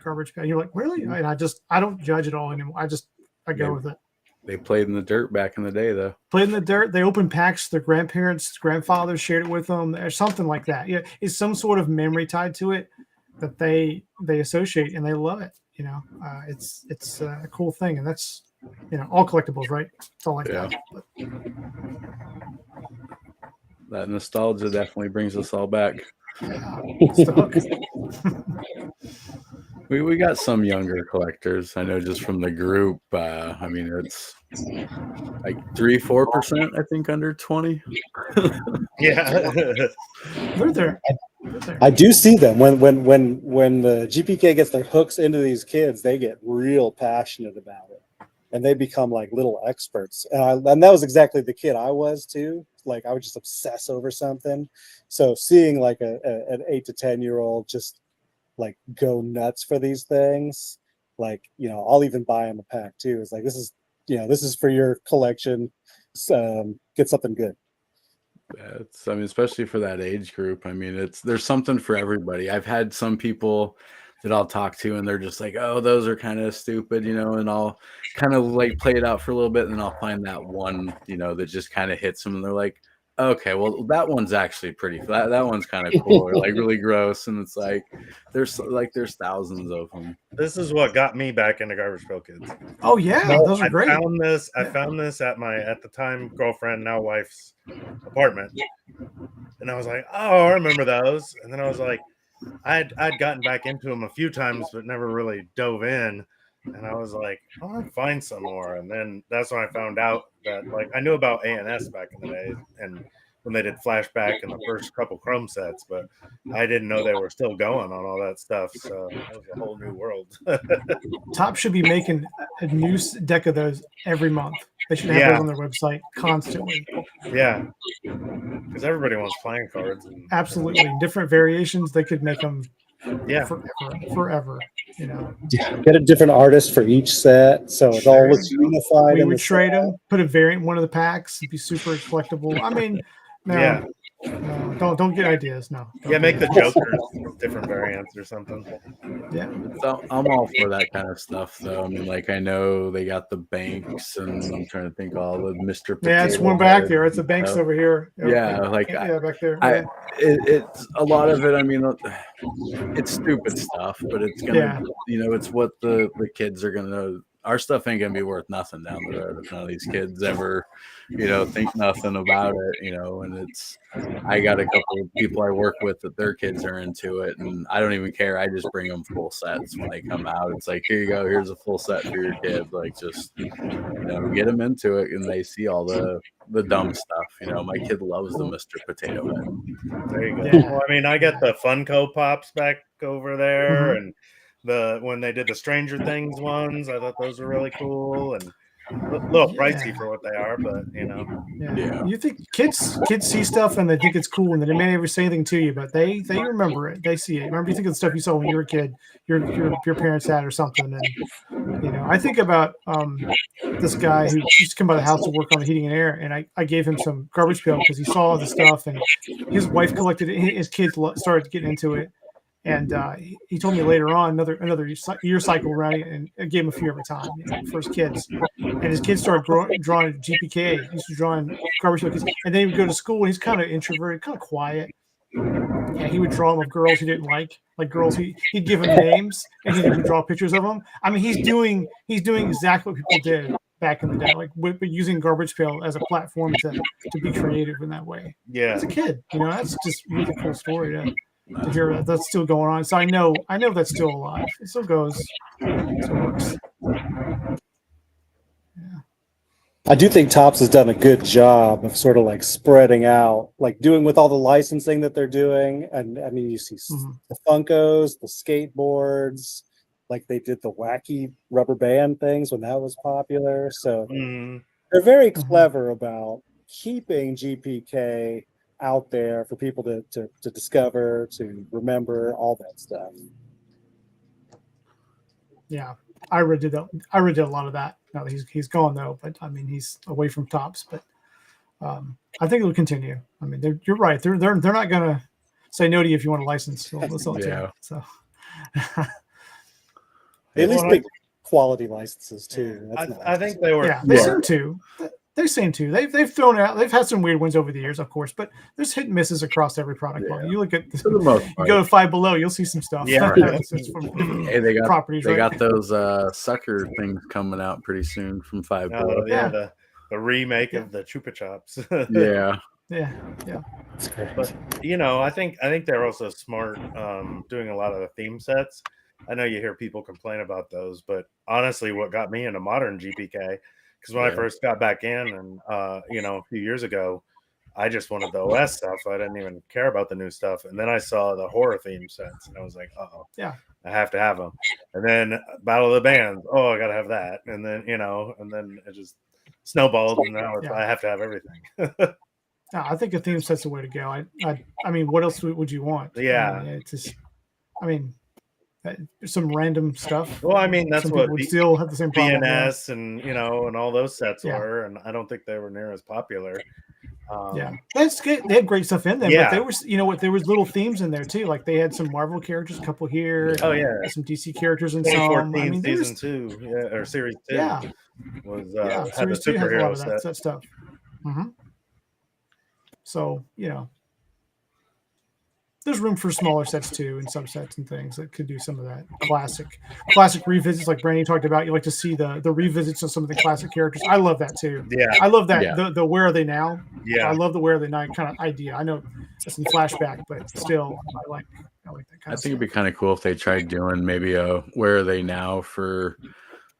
garbage pail. You're like, really? And I don't judge it all anymore. I go with it. They played in the dirt back in the day, though. Played in the dirt. They opened packs. Their grandfathers shared it with them, or something like that. Yeah, it's some sort of memory tied to it that they associate, and they love it. It's a cool thing, and that's all collectibles, right? It's all like that. That nostalgia definitely brings us all back. It's the hook. We got some younger collectors. I know just from the group. I mean, it's like 3-4%. I think under 20. Yeah. They're there. They're there. I do see them when the GPK gets their hooks into these kids, they get real passionate about it, and they become like little experts. And that was exactly the kid I was too. Like I would just obsess over something. So seeing like an 8 to 10-year-old just like go nuts for these things, like I'll even buy them a pack too. It's like this is for your collection. Get something good. I mean, especially for that age group. I mean, there's something for everybody. I've had some people that I'll talk to, and they're just like, "Oh, those are kind of stupid," and I'll kind of like play it out for a little bit, and then I'll find that one, that just kind of hits them, and they're like, "Okay, well, that one's actually pretty. That one's kind of cool, or like really gross." And it's like, there's thousands of them. This is what got me back into Garbage Pail Kids. Oh yeah, those are great. I found this at my, at the time, girlfriend, now wife's apartment, and I was like, "Oh, I remember those." And then I was like, I'd gotten back into them a few times, but never really dove in. And I was like, I want to find some more. And then that's when I found out that, like, I knew about A&S back in the day, and when they did Flashback and the first couple Chrome sets, but I didn't know they were still going on all that stuff. So that was a whole new world. Top should be making a new deck of those every month. They should have those on their website constantly. Yeah, because everybody wants playing cards. And absolutely, different variations. They could make them forever. Get a different artist for each set, so it all looks unified. We would trade them, put a variant in one of the packs. It'd be super collectible. I mean, no, don't get ideas. No. Make the Jokers different variants or something. Yeah. So I'm all for that kind of stuff, though. I mean, like, I know they got the banks, and I'm trying to think all the Mr. Potato. Yeah, it's one back there. It's the banks over here. Back there. It's a lot of it. I mean, it's stupid stuff, but it's gonna, it's what the kids are gonna. Our stuff ain't gonna be worth nothing down the road if none of these kids ever, think nothing about it, and I got a couple of people I work with that their kids are into it, and I don't even care. I just bring them full sets when they come out. It's like, here you go, here's a full set for your kid. Like, just, get them into it, and they see all the dumb stuff. My kid loves the Mr. Potato Head. There you go. Yeah. Well, I mean, I get the Funko Pops back over there, and when they did the Stranger Things ones, I thought those were really cool and a little pricey for what they are, but You think kids see stuff and they think it's cool, and they may never say anything to you, but they remember it. They see it. Remember, you think of the stuff you saw when you were a kid, your parents had or something, and I think about this guy who used to come by the house to work on the heating and air, and I gave him some garbage pail because he saw the stuff, and his wife collected it. His kids started getting into it. And he told me later on another year cycle, right? And I gave him a few every time for his kids. And his kids started drawing GPK. He used to draw in garbage pail kids. And then he would go to school, and he's kind of introverted, kind of quiet. And he would draw them of girls he didn't like girls. He'd give them names, and he would draw pictures of them. I mean, he's doing exactly what people did back in the day, like with using garbage pail as a platform to be creative in that way. Yeah, as a kid, that's just a really cool story to hear that's still going on. So I know that's still alive. It still goes. It still works. Yeah. I do think Topps has done a good job of sort of like spreading out, like doing with all the licensing that they're doing. And I mean, you see the Funkos, the skateboards, like they did the wacky rubber band things when that was popular. So they're very clever about keeping GPK out there for people to discover, to remember, all that stuff. Yeah, I already did that. I already did a lot of that. Now that he's gone though, but I mean he's away from Topps. But I think it'll continue. I mean, you're right. They're not gonna say no to you if you want a license. So let's sell it to you. So they at least pick quality licenses too. I think they were. Yeah, they seem to. They seem to. They've thrown out. They've had some weird ones over the years, of course, but there's hit and misses across every product line. You look at you go to Five Below, you'll see some stuff. Yeah, hey, they got properties. They got those sucker things coming out pretty soon from Five Below. Yeah, the remake of the Chupa Chops. Yeah. Yeah. It's great. But I think they're also smart doing a lot of the theme sets. I know you hear people complain about those, but honestly, what got me into modern GPK, because when I first got back in, and a few years ago, I just wanted the OS stuff. I didn't even care about the new stuff. And then I saw the horror theme sets, and I was like, oh, Yeah. I have to have them. And then Battle of the Bands, oh, I gotta have that. And then and then it just snowballed, and now I have to have everything. No, I think a theme set's the way to go. I mean, what else would you want? Yeah. I mean, it's just, I mean, some random stuff. Well, I mean, that's some what people would still have the same problem. BNS and and all those sets Yeah. were, and I don't think they were near as popular. Yeah, that's good. They had great stuff in there, Yeah. but there was, there was little themes in there too. Like they had some Marvel characters, a couple here. Oh yeah, some DC characters in some. 2014 I mean, season 2, or series 2. Yeah, was yeah. had Series the 2 has a lot superhero of that set. stuff. Mm-hmm. So there's room for smaller sets too, and subsets and things that could do some of that classic revisits, like Brandon talked about. You like to see the revisits of some of the classic characters. I love that too. Yeah, I love that. Yeah. The where are they now? Yeah, I love the where are they now kind of idea. I know it's in flashback, but still, I like that kind I of think it'd be kind of cool if they tried doing maybe a where are they now for.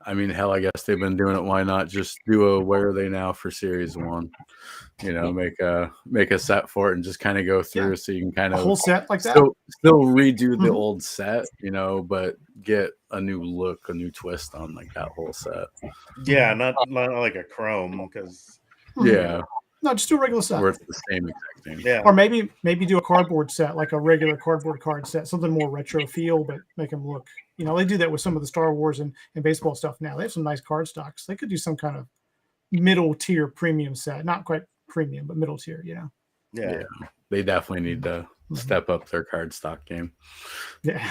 I mean, hell, I guess they've been doing it. Why not just do a where are they now for series 1? Make a set for it and just kind of go through so you can kind a of whole set like that. Still redo the Mhm. old set, but get a new look, a new twist on like that whole set. yeah, not like a Chrome, because Yeah, No, just do a regular set. where it's the same exact thing. yeah, Or maybe do a cardboard set, like a regular cardboard card set, something more retro feel, but make them look. They do that with some of the Star Wars and baseball stuff now. They have some nice card stocks. They could do some kind of middle tier premium set, not quite premium, but middle tier. yeah. They definitely need to step up their card stock game. Yeah.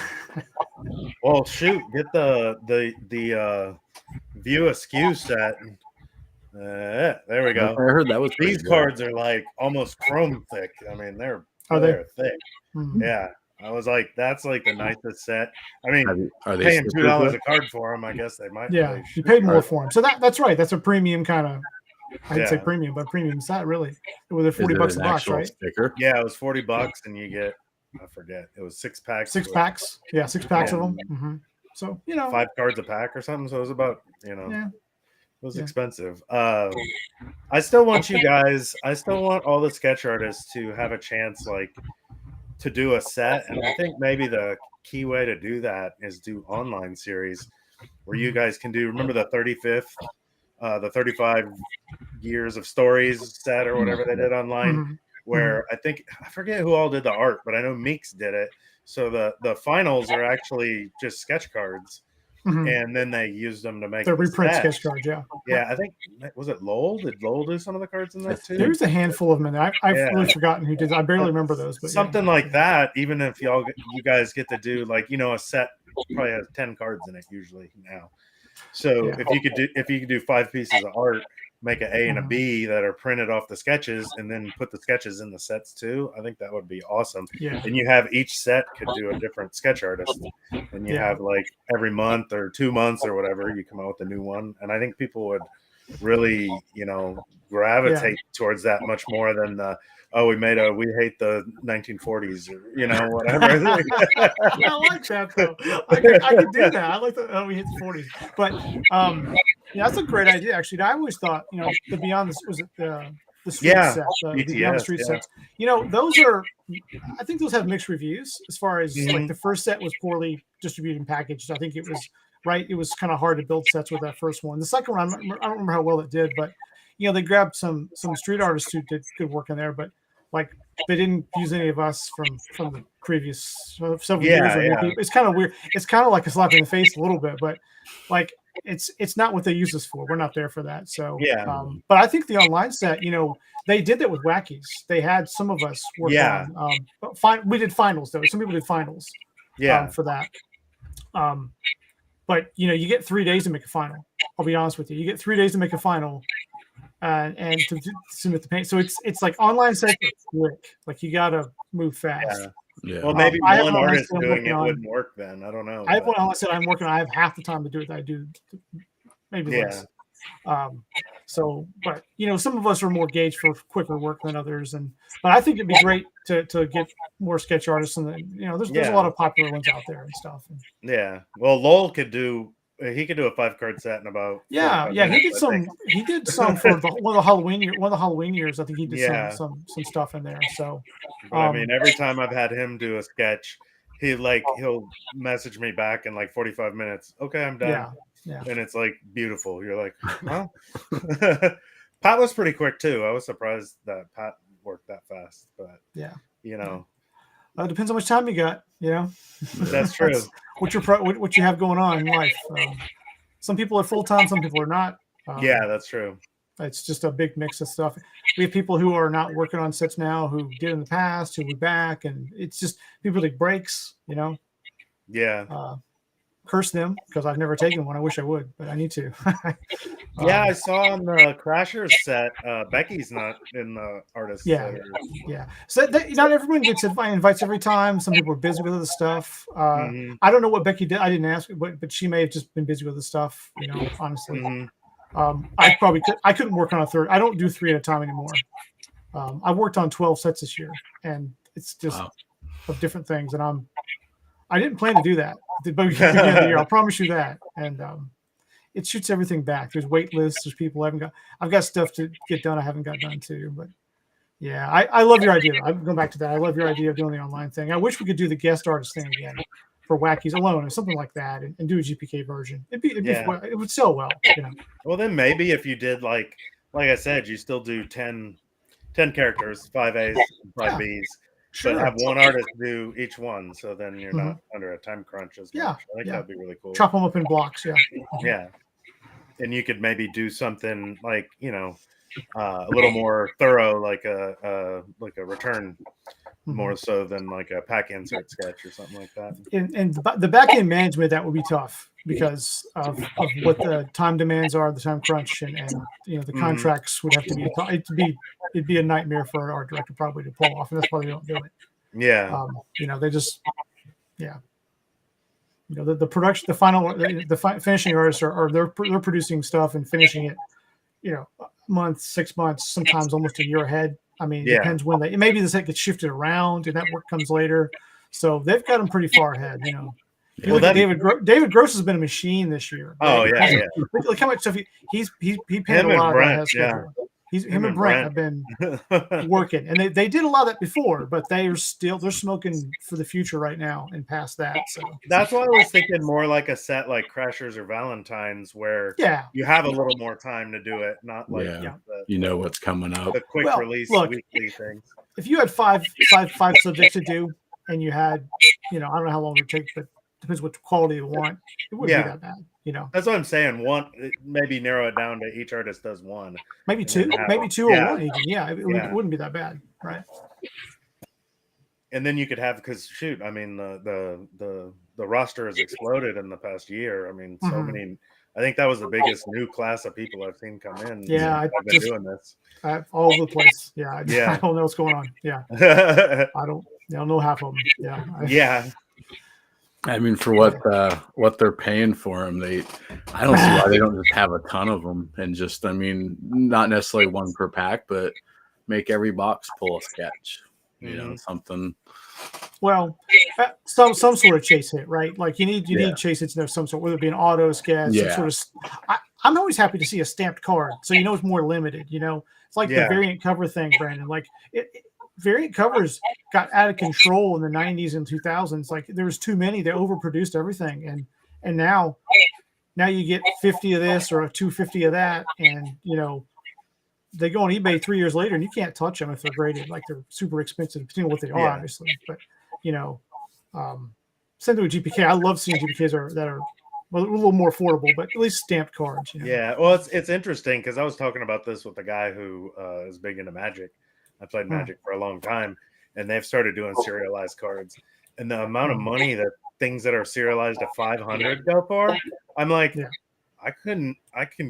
Well, shoot, get the View Askew set. There we go. I heard that was pretty These good. cards are like almost chrome thick. I mean, they're thick. Mhm. Yeah, I was like, that's like the nicest set. I mean, Are they paying stickers $2 with? a card for them, I guess they might. Yeah, they you should. paid more for them, so that's right. That's a premium kind of. I'd say Yeah. premium, but premium set really. With a Is $40 it bucks a an box, actual right? sticker? Yeah, it was $40, and you get, I forget, it was 6 packs. 6 with packs. Yeah, 6 packs of them. Yeah. Mm-hmm. So 5 cards a pack or something. So it was about, Yeah. it was Yeah. expensive. I still want all the sketch artists to have a chance, like, to do a set. And I think maybe the key way to do that is do online series where you guys can do, remember the 35th, the 35 years of stories set or whatever they did online, Mhm. where I forget who all did the art, but I know Meeks did it. So the finals are actually just sketch cards. Mhm. And then they used them to make The the reprint set. sketch cards, yeah. Yeah, I think, was it Lowell? Did Lowell do some of the cards in that too? There's a handful of them in there. I've Yeah. really forgotten who did. I barely remember those, but Something like that. Even if you guys get to do like a set probably has 10 cards in it usually now. So Yeah. if you could do 5 pieces of art, make an A and a Mhm. B that are printed off the sketches, and then put the sketches in the sets too, I think that would be awesome. Yeah. And you have each set could do a different sketch artist, and you Yeah. have like every month or 2 months or whatever, you come out with a new one. And I think people would really, gravitate towards that much more than we hate the 1940s or whatever. I like that though. I could do that. I like that. We hit the 40s, but that's a great idea. Actually, I always thought the Beyond was it the street set, the Beyond the Street sets. Those are. I think those have mixed reviews as far as like the first set was poorly distributed and packaged. I think it was right. It was kind of hard to build sets with that first one. The second one, I don't remember how well it did, but they grabbed some street artists who did good work in there, but like they didn't use any of us from the previous several years. Or maybe. It's kind of weird. It's kind of like a slap in the face a little bit, but like it's not what they use us for. We're not there for that. So but I think the online set, they did that with Wackies. They had some of us work on. We did finals though. Some people did finals. For that. But you get 3 days to make a final. I'll be honest with you. You get 3 days to make a final. And to submit the paint, so it's like online sets are quick. Like you gotta move fast. Yeah. Well, maybe I have one one artist I'm doing working it on. wouldn't work then. I don't know. I have one online set I'm working on. I have half the time to do it that I do, maybe less. So, but some of us are more gauged for quicker work than others, but I think it'd be great to get more sketch artists, and there's a lot of popular ones out there and stuff. Yeah. Well, Lowell could do a 5-card set in about Yeah, 45 he minutes, I think. he did some for one of the Halloween years. I think he did Yeah. some stuff in there. So, But I mean, every time I've had him do a sketch, he'll message me back in like 45 minutes. Okay, I'm done. yeah. And it's like beautiful. You're like, huh? Pat was pretty quick too. I was surprised that Pat worked that fast, but yeah, it depends how much time you got. That's true. What you have going on in life. Some people are full time, some people are not. Yeah, that's true. It's just a big mix of stuff. We have people who are not working on sets now, who did in the past, who will be back, and it's just people take breaks. Yeah. Curse them because I've never taken one. I wish I would, but I need to. Yeah, I saw on the Crashers set, Becky's not in the artist. Yeah. So not everyone invites every time. Some people are busy with other stuff. Mm-hmm. I don't know what Becky did. I didn't ask, but she may have just been busy with the stuff. Honestly, I couldn't work on a third. I don't do 3 at a time anymore. I've worked on 12 sets this year, and it's just of different things. And I didn't plan to do that, but we can begin the year. I'll promise you that. And it shoots everything back. There's wait lists. There's people I've got stuff to get done I haven't got done too. But yeah, I love your idea. I'm going back to that. I love your idea of doing the online thing. I wish we could do the guest artist thing again for Wackies alone or something like that, and do a GPK version. It would sell well. Well, then maybe if you did like I said, you still do 10 characters, 5 A's, 5 B's. Sure. But have one artist do each one, so then you're not under a time crunch as much. Yeah, I think that'd be really cool. Chop them up in blocks. Yeah, and you could maybe do something like a little more thorough, like a return, more so than like a pack insert sketch or something like that. And the back end management, that would be tough because of what the time demands are, the time crunch, and the contracts would have to be. It'd be a nightmare for an art director probably to pull off, and that's why they don't do it. Yeah. They just, the production, the final, the finishing artists they're producing stuff and finishing it, a month, 6 months, sometimes almost a year ahead. I mean, it depends when maybe the set gets shifted around and that work comes later. So they've got them pretty far ahead, Well, David Gross has been a machine this year. Oh, yeah. Look how much stuff he paid a lot of that. Him and Brent have been working, and they did a lot of that before, but they're smoking for the future right now and past that. So that's why I was thinking more like a set like Crashers or Valentine's, where you have a little more time to do it, not like what's coming up. The quick release weekly things. If you had five subjects to do, and you had, I don't know how long it would take, but depends what quality you want. It wouldn't be that bad. That's what I'm saying. One, maybe narrow it down to each artist does one. Maybe two or one even. Yeah, it wouldn't be that bad, right? And then you could have, because shoot, I mean the roster has exploded in the past year. I mean, so many. I think that was the biggest new class of people I've seen come in. Yeah, I've been doing this all over the place. Yeah, I don't know what's going on. Yeah, I don't know half of them. Yeah. I mean, for what they're paying for them, I don't see why they don't just have a ton of them and just, not necessarily one per pack, but make every box pull a sketch, something. Well, some sort of chase hit, right? Like you need chase hits of some sort, whether it be an auto sketch, some sort of. I'm always happy to see a stamped card, so it's more limited. It's like the variant cover thing, Brandon. Like variant covers got out of control in the 90s and 2000s. Like there was too many. They overproduced everything, and now you get 50 of this or 250 of that, and they go on eBay 3 years later and you can't touch them if they're graded. Like they're super expensive, depending on what they are, obviously. But same thing with GPK. I love seeing GPKs that are a little more affordable, but at least stamped cards. Yeah, well, it's interesting because I was talking about this with a guy who is big into Magic. I played Magic for a long time, and they've started doing serialized cards. And the amount of money that things that are serialized at 500 go for, I'm like, I can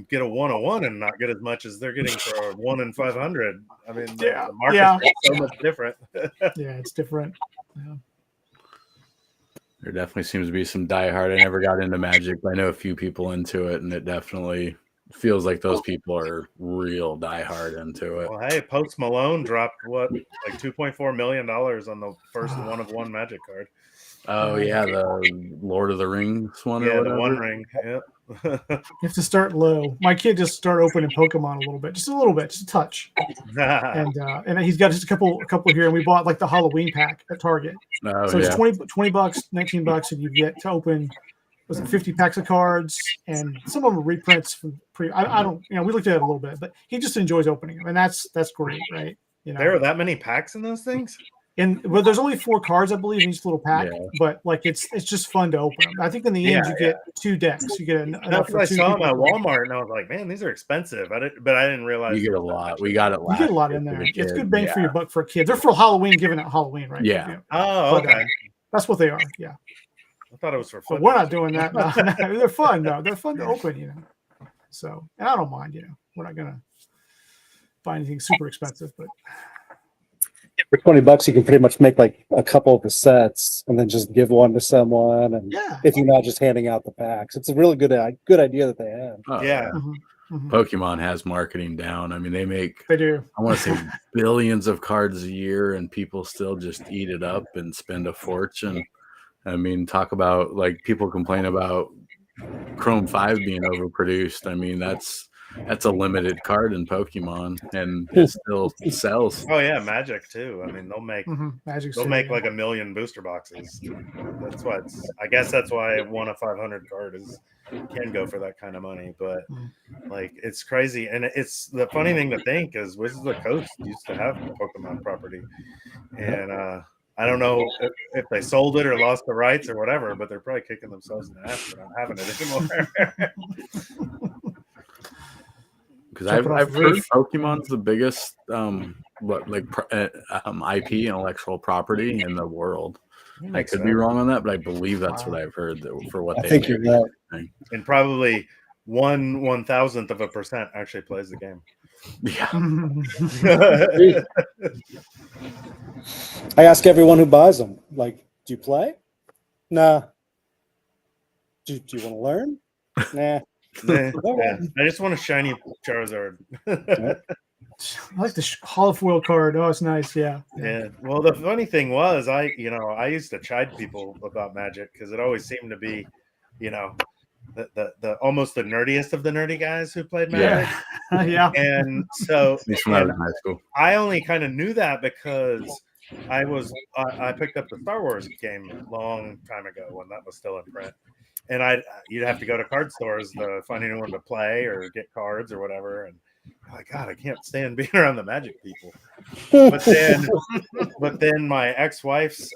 get a 101 and not get as much as they're getting for a 1 in 500. I mean, the market is so much different. It's different. Yeah. There definitely seems to be some diehard. I never got into Magic, but I know a few people into it, and it definitely feels like those people are real diehard into it. Well, hey, Post Malone dropped what, like $2.4 million on the first one of one Magic card. Oh yeah, the Lord of the Rings one Yeah, or the whatever. One Ring. Yep. You have to start low. My kid just started opening Pokemon a little bit, just a touch, and he's got just a couple here. And we bought like the Halloween pack at Target, Oh so yeah. it's $20, $19, and you get to open. Was it 50 packs of cards, and some of them are reprints from I don't, we looked at it a little bit, but he just enjoys opening them, and that's great, right? There are that many packs in those things? And well, there's only 4 cards, I believe, in each little pack. Yeah. But like, it's just fun to open them. I think in the end, you get 2 decks. You get enough for I 2 saw people. them at Walmart, and I was like, man, these are expensive. I didn't realize You get a lot. We got it last You get a lot year in for there. the It's kids. good bang for your buck for a kid. They're for Halloween, giving out Halloween, right? Yeah. Oh, okay. That's what they are. Yeah. I thought it was for But fun. we're not doing that. No. They're fun, though. They're fun to open, So, and I don't mind, We're not gonna buy anything super expensive, but For $20, you can pretty much make like a couple of the sets and then just give one to someone. And yeah. if you're not just handing out the packs, it's a really good idea that they have. Oh, Yeah. Pokemon has marketing down. I mean, They do. I want to say billions of cards a year, and people still just eat it up and spend a fortune. I mean, talk about like people complain about Chrome 5 being overproduced. I mean, that's a limited card in Pokemon, and it still sells. Oh yeah, Magic too. I mean, they'll make Magic. they'll make like 1 million booster boxes. That's why I guess that's why 1 of 500 card can go for that kind of money. But like, it's crazy, and it's the funny thing to think is Wizards of the Coast used to have Pokemon property, and I don't know if they sold it or lost the rights or whatever, but they're probably kicking themselves in the ass for not having it anymore. Because I've heard Pokemon's the biggest IP, intellectual property in the world. I could be wrong on that, but I believe that's what I've heard for what I think you're right. And probably 1/1000% actually plays the game. Yeah. I ask everyone who buys them, like, do you play? Nah. Do you want to learn? Nah. Yeah. I just want a shiny Charizard. I like the holofoil card. Oh, it's nice. Yeah. Well, the funny thing was, I used to chide people about Magic because it always seemed to be, the almost the nerdiest of the nerdy guys who played Magic. Yeah. And so When I was in high school, I only kind of knew that because I picked up the Star Wars game a long time ago when that was still in print. And you'd have to go to card stores to find anyone to play or get cards or whatever. And I'm like, God, I can't stand being around the Magic people. But then my ex-wife's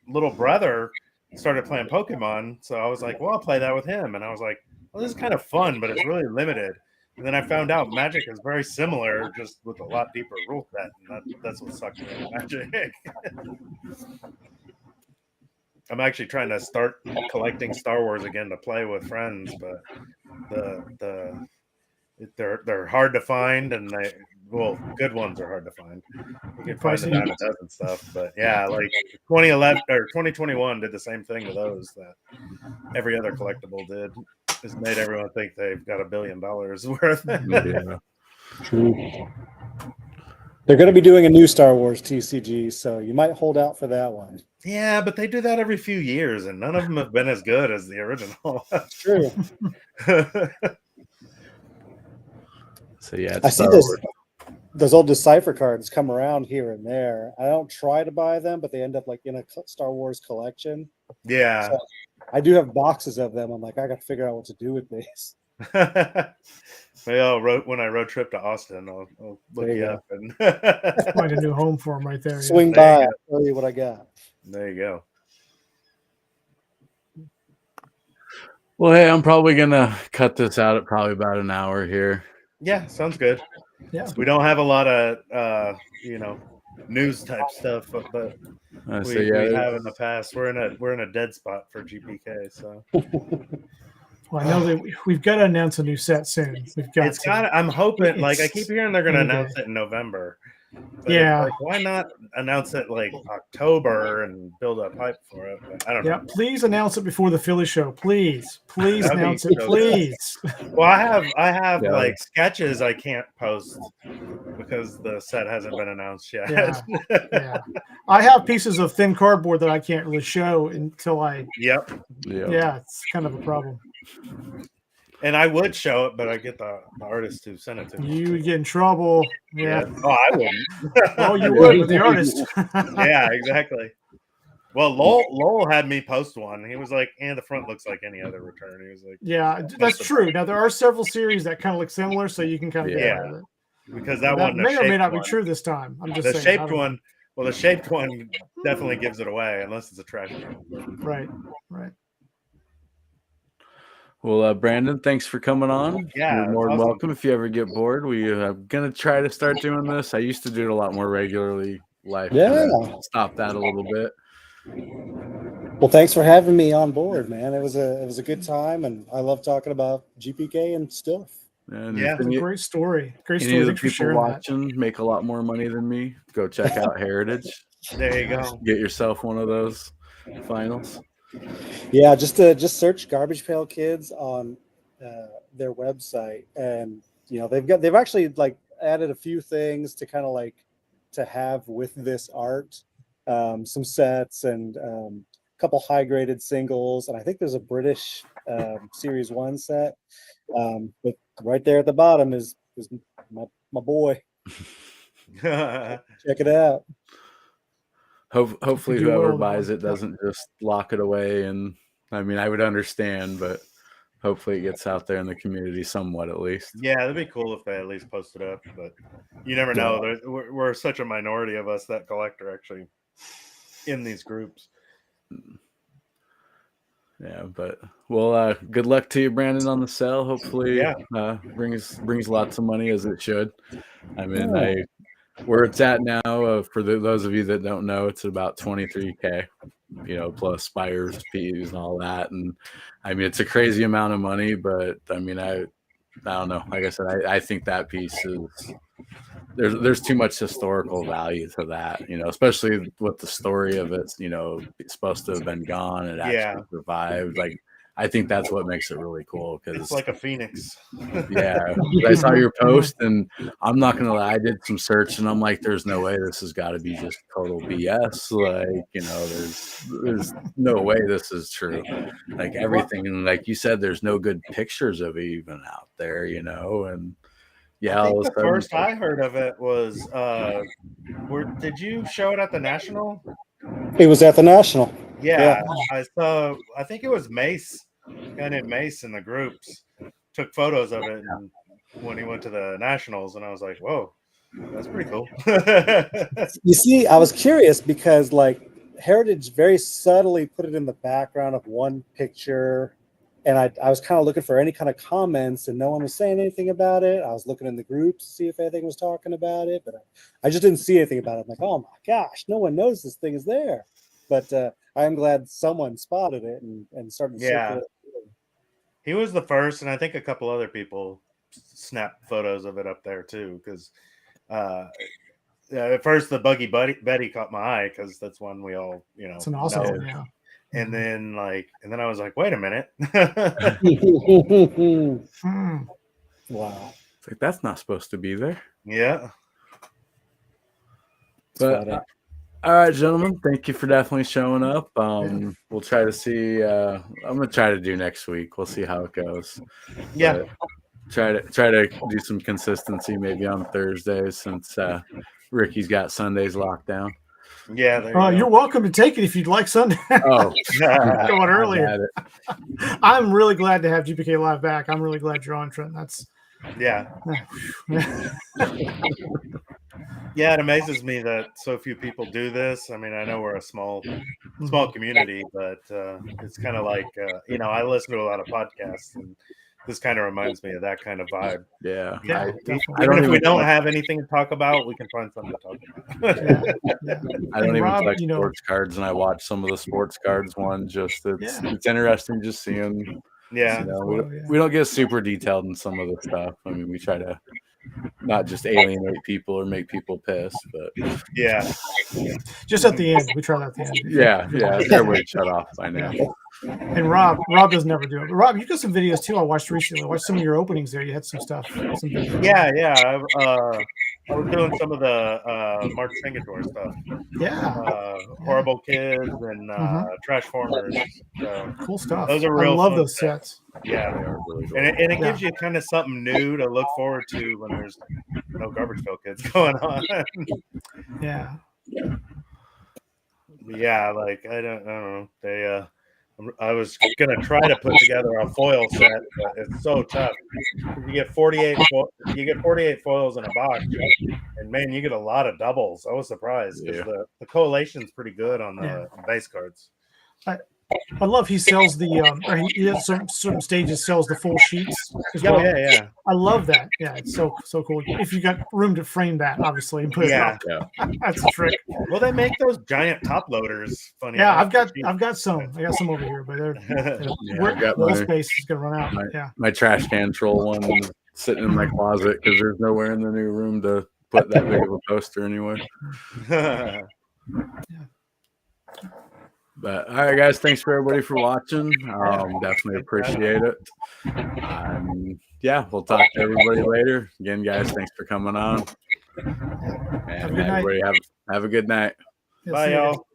little brother started playing Pokemon. So I was like, well, I'll play that with him. And I was like, well, this is kind of fun, but it's really limited. And then I found out Magic is very similar, just with a lot deeper rule set. And that's what sucked me into Magic. I'm actually trying to start collecting Star Wars again to play with friends, but they're hard to find, and good ones are hard to find. You can find a dime a dozen stuff, but yeah, like 2011 or 2021 did the same thing to those that every other collectible did. Just made everyone think they've got $1 billion worth. yeah. True. They're going to be doing a new Star Wars TCG, so you might hold out for that one. Yeah, but they do that every few years, and none of them have been as good as the original. True. So yeah, I see those old Decipher cards come around here and there. I don't try to buy them, but they end up like in a Star Wars collection. Yeah. So I do have boxes of them. I'm like, I got to figure out what to do with these. Maybe when I road trip to Austin, I'll look you up and find a new home for them right there. Swing by, I'll tell you what I got. There you go. Well, hey, I'm probably gonna cut this out at probably about an hour here. Yeah, sounds good. Yeah, we don't have a lot of news type stuff, but we have in the past. We're in a dead spot for GPK. So. Well, I know that we've got to announce a new set soon. I'm hoping, like I keep hearing, they're going to announce it in November. But Yeah. it's like, why not announce it like October and build up hype for it? But I don't Yeah, know. please announce it before the Philly show. Please That'd be announce it. so good. Please. Well, I have Yeah. like sketches I can't post because the set hasn't been announced yet. Yeah. Yeah. I have pieces of thin cardboard that I can't really show until I. Yep. Yeah, it's kind of a problem. And I would show it, but I get the artist to send it to me. You get in trouble. Yeah. Oh, I wouldn't. Well, you would with the artist. Yeah, exactly. Well, Lowell had me post one. He was like, "And the front looks like any other return." He was like, Yeah, that's true. Now there are several series that kind of look similar, so you can kind of get away with it. because that That one may or may not one. be true this time. I'm just The saying. shaped one. Well, the shaped one definitely gives it away unless it's a trash can. Right. Right. Well, Brandon, thanks for coming on. Yeah, You're more it's than awesome. welcome. If you ever get bored, we are gonna try to start doing this. I used to do it a lot more regularly. Life stop that a little bit. Well, thanks for having me on board, man. It was a good time, and I love talking about GPK and stuff. And Yeah. if It's a any, great story. Great any story. of the Thanks for people sharing that. watching make a lot more money than me, go check out Heritage. There you go. Get yourself one of those finals. Yeah, just search Garbage Pail Kids on their website, and they've actually like added a few things to kind of like to have with this art, some sets and a couple high graded singles, and I think there's a British Series 1 set. But right there at the bottom is my boy. Check it out. Hopefully You do well whoever on that buys one. it doesn't just lock it away. And I mean, I would understand, but hopefully it gets out there in the community somewhat at least. Yeah, that'd be cool if they at least post it up. But you never know. We're such a minority of us that collect are actually in these groups. Yeah, but well, good luck to you, Brandon, on the sale. Hopefully, brings lots of money as it should. I mean, where it's at now, for those of you that don't know, it's about 23K, plus buyers fees and all that. And I mean, it's a crazy amount of money, but I mean, I don't know. Like I said, I think that piece is there's too much historical value to that, especially with the story of it's supposed to have been gone and actually survived. Like, I think that's what makes it really cool, because it's like a phoenix. Yeah, I saw your post, and I'm not gonna lie, I did some search, and I'm like, there's no way this has got to be just total BS. Like, there's no way this is true. Like, everything, and like you said, there's no good pictures of it even out there, and yeah. I think the first I heard of it was, did you show it at the National? It was at the National. Yeah. I think it was Mace, a guy named Mace in the groups, took photos of it when he went to the Nationals, and I was like, whoa, that's pretty cool. You see, I was curious because like Heritage very subtly put it in the background of one picture, and I was kind of looking for any kind of comments, and no one was saying anything about it. I was looking in the groups to see if anything was talking about it, but I just didn't see anything about it. I'm like, oh my gosh, no one knows this thing is there. But I am glad someone spotted it and started to circulate. He was the first, and I think a couple other people snapped photos of it up there too, because at first the Buggy Betty caught my eye, because that's one we all it's an awesome one, yeah. And then I was like, wait a minute. Wow. It's like, that's not supposed to be there. Yeah. But all right, gentlemen, thank you for definitely showing up. We'll try to see. I'm gonna try to do next week. We'll see how it goes. Yeah. But try to do some consistency maybe on Thursdays, since Ricky's got Sundays locked down. Yeah. You're welcome to take it if you'd like Sunday. Oh, going earlier. I'm really glad to have GPK Live back. I'm really glad you're on, Trent. That's yeah. Yeah, it amazes me that so few people do this. I mean, I know we're a small community, but it's kind of like I listen to a lot of podcasts, and this kind of reminds me of that kind of vibe. Yeah. Even if we don't have anything to talk about, we can find something to talk about. I don't even collect sports cards, and I watch some of the sports cards one. It's interesting just seeing. Yeah. We don't get super detailed in some of the stuff. I mean, we try to not just alienate people or make people pissed, but Yeah. Just at the end, we try that at the end. yeah, everybody shut off by now. And Rob doesn't ever do it. But Rob, you got some videos too. I watched recently. I watched some of your openings there. You had some stuff. Some videos. Yeah. I was doing some of the Mark Singador stuff. Yeah. Horrible Kids and Trash Formers. So Cool stuff. those are real. I love fun those sets. sets. Yeah. Really cool. And it gives you kind of something new to look forward to when there's no Garbageville Kids going on. Yeah. Yeah, like I don't know. I was gonna try to put together a foil set, but it's so tough. You get 48 foils in a box, and man, you get a lot of doubles. I was surprised because the collation's pretty good on the base cards. I love he sells the or he has certain stages sells the full sheets as well. Yeah. I love that. Yeah, it's so cool. If you got room to frame that, obviously, and put it up. That's a trick. Well, they make those giant top loaders. Funny. Yeah, I've got some. I got some over here, but they're wall space is gonna run out. My trash can troll one sitting in my closet because there's nowhere in the new room to put that big of a poster anywhere. But all right, guys, thanks for everybody for watching. Definitely appreciate it. Yeah, we'll talk to everybody later. Again, guys, thanks for coming on. And everybody have a good night. Bye, y'all.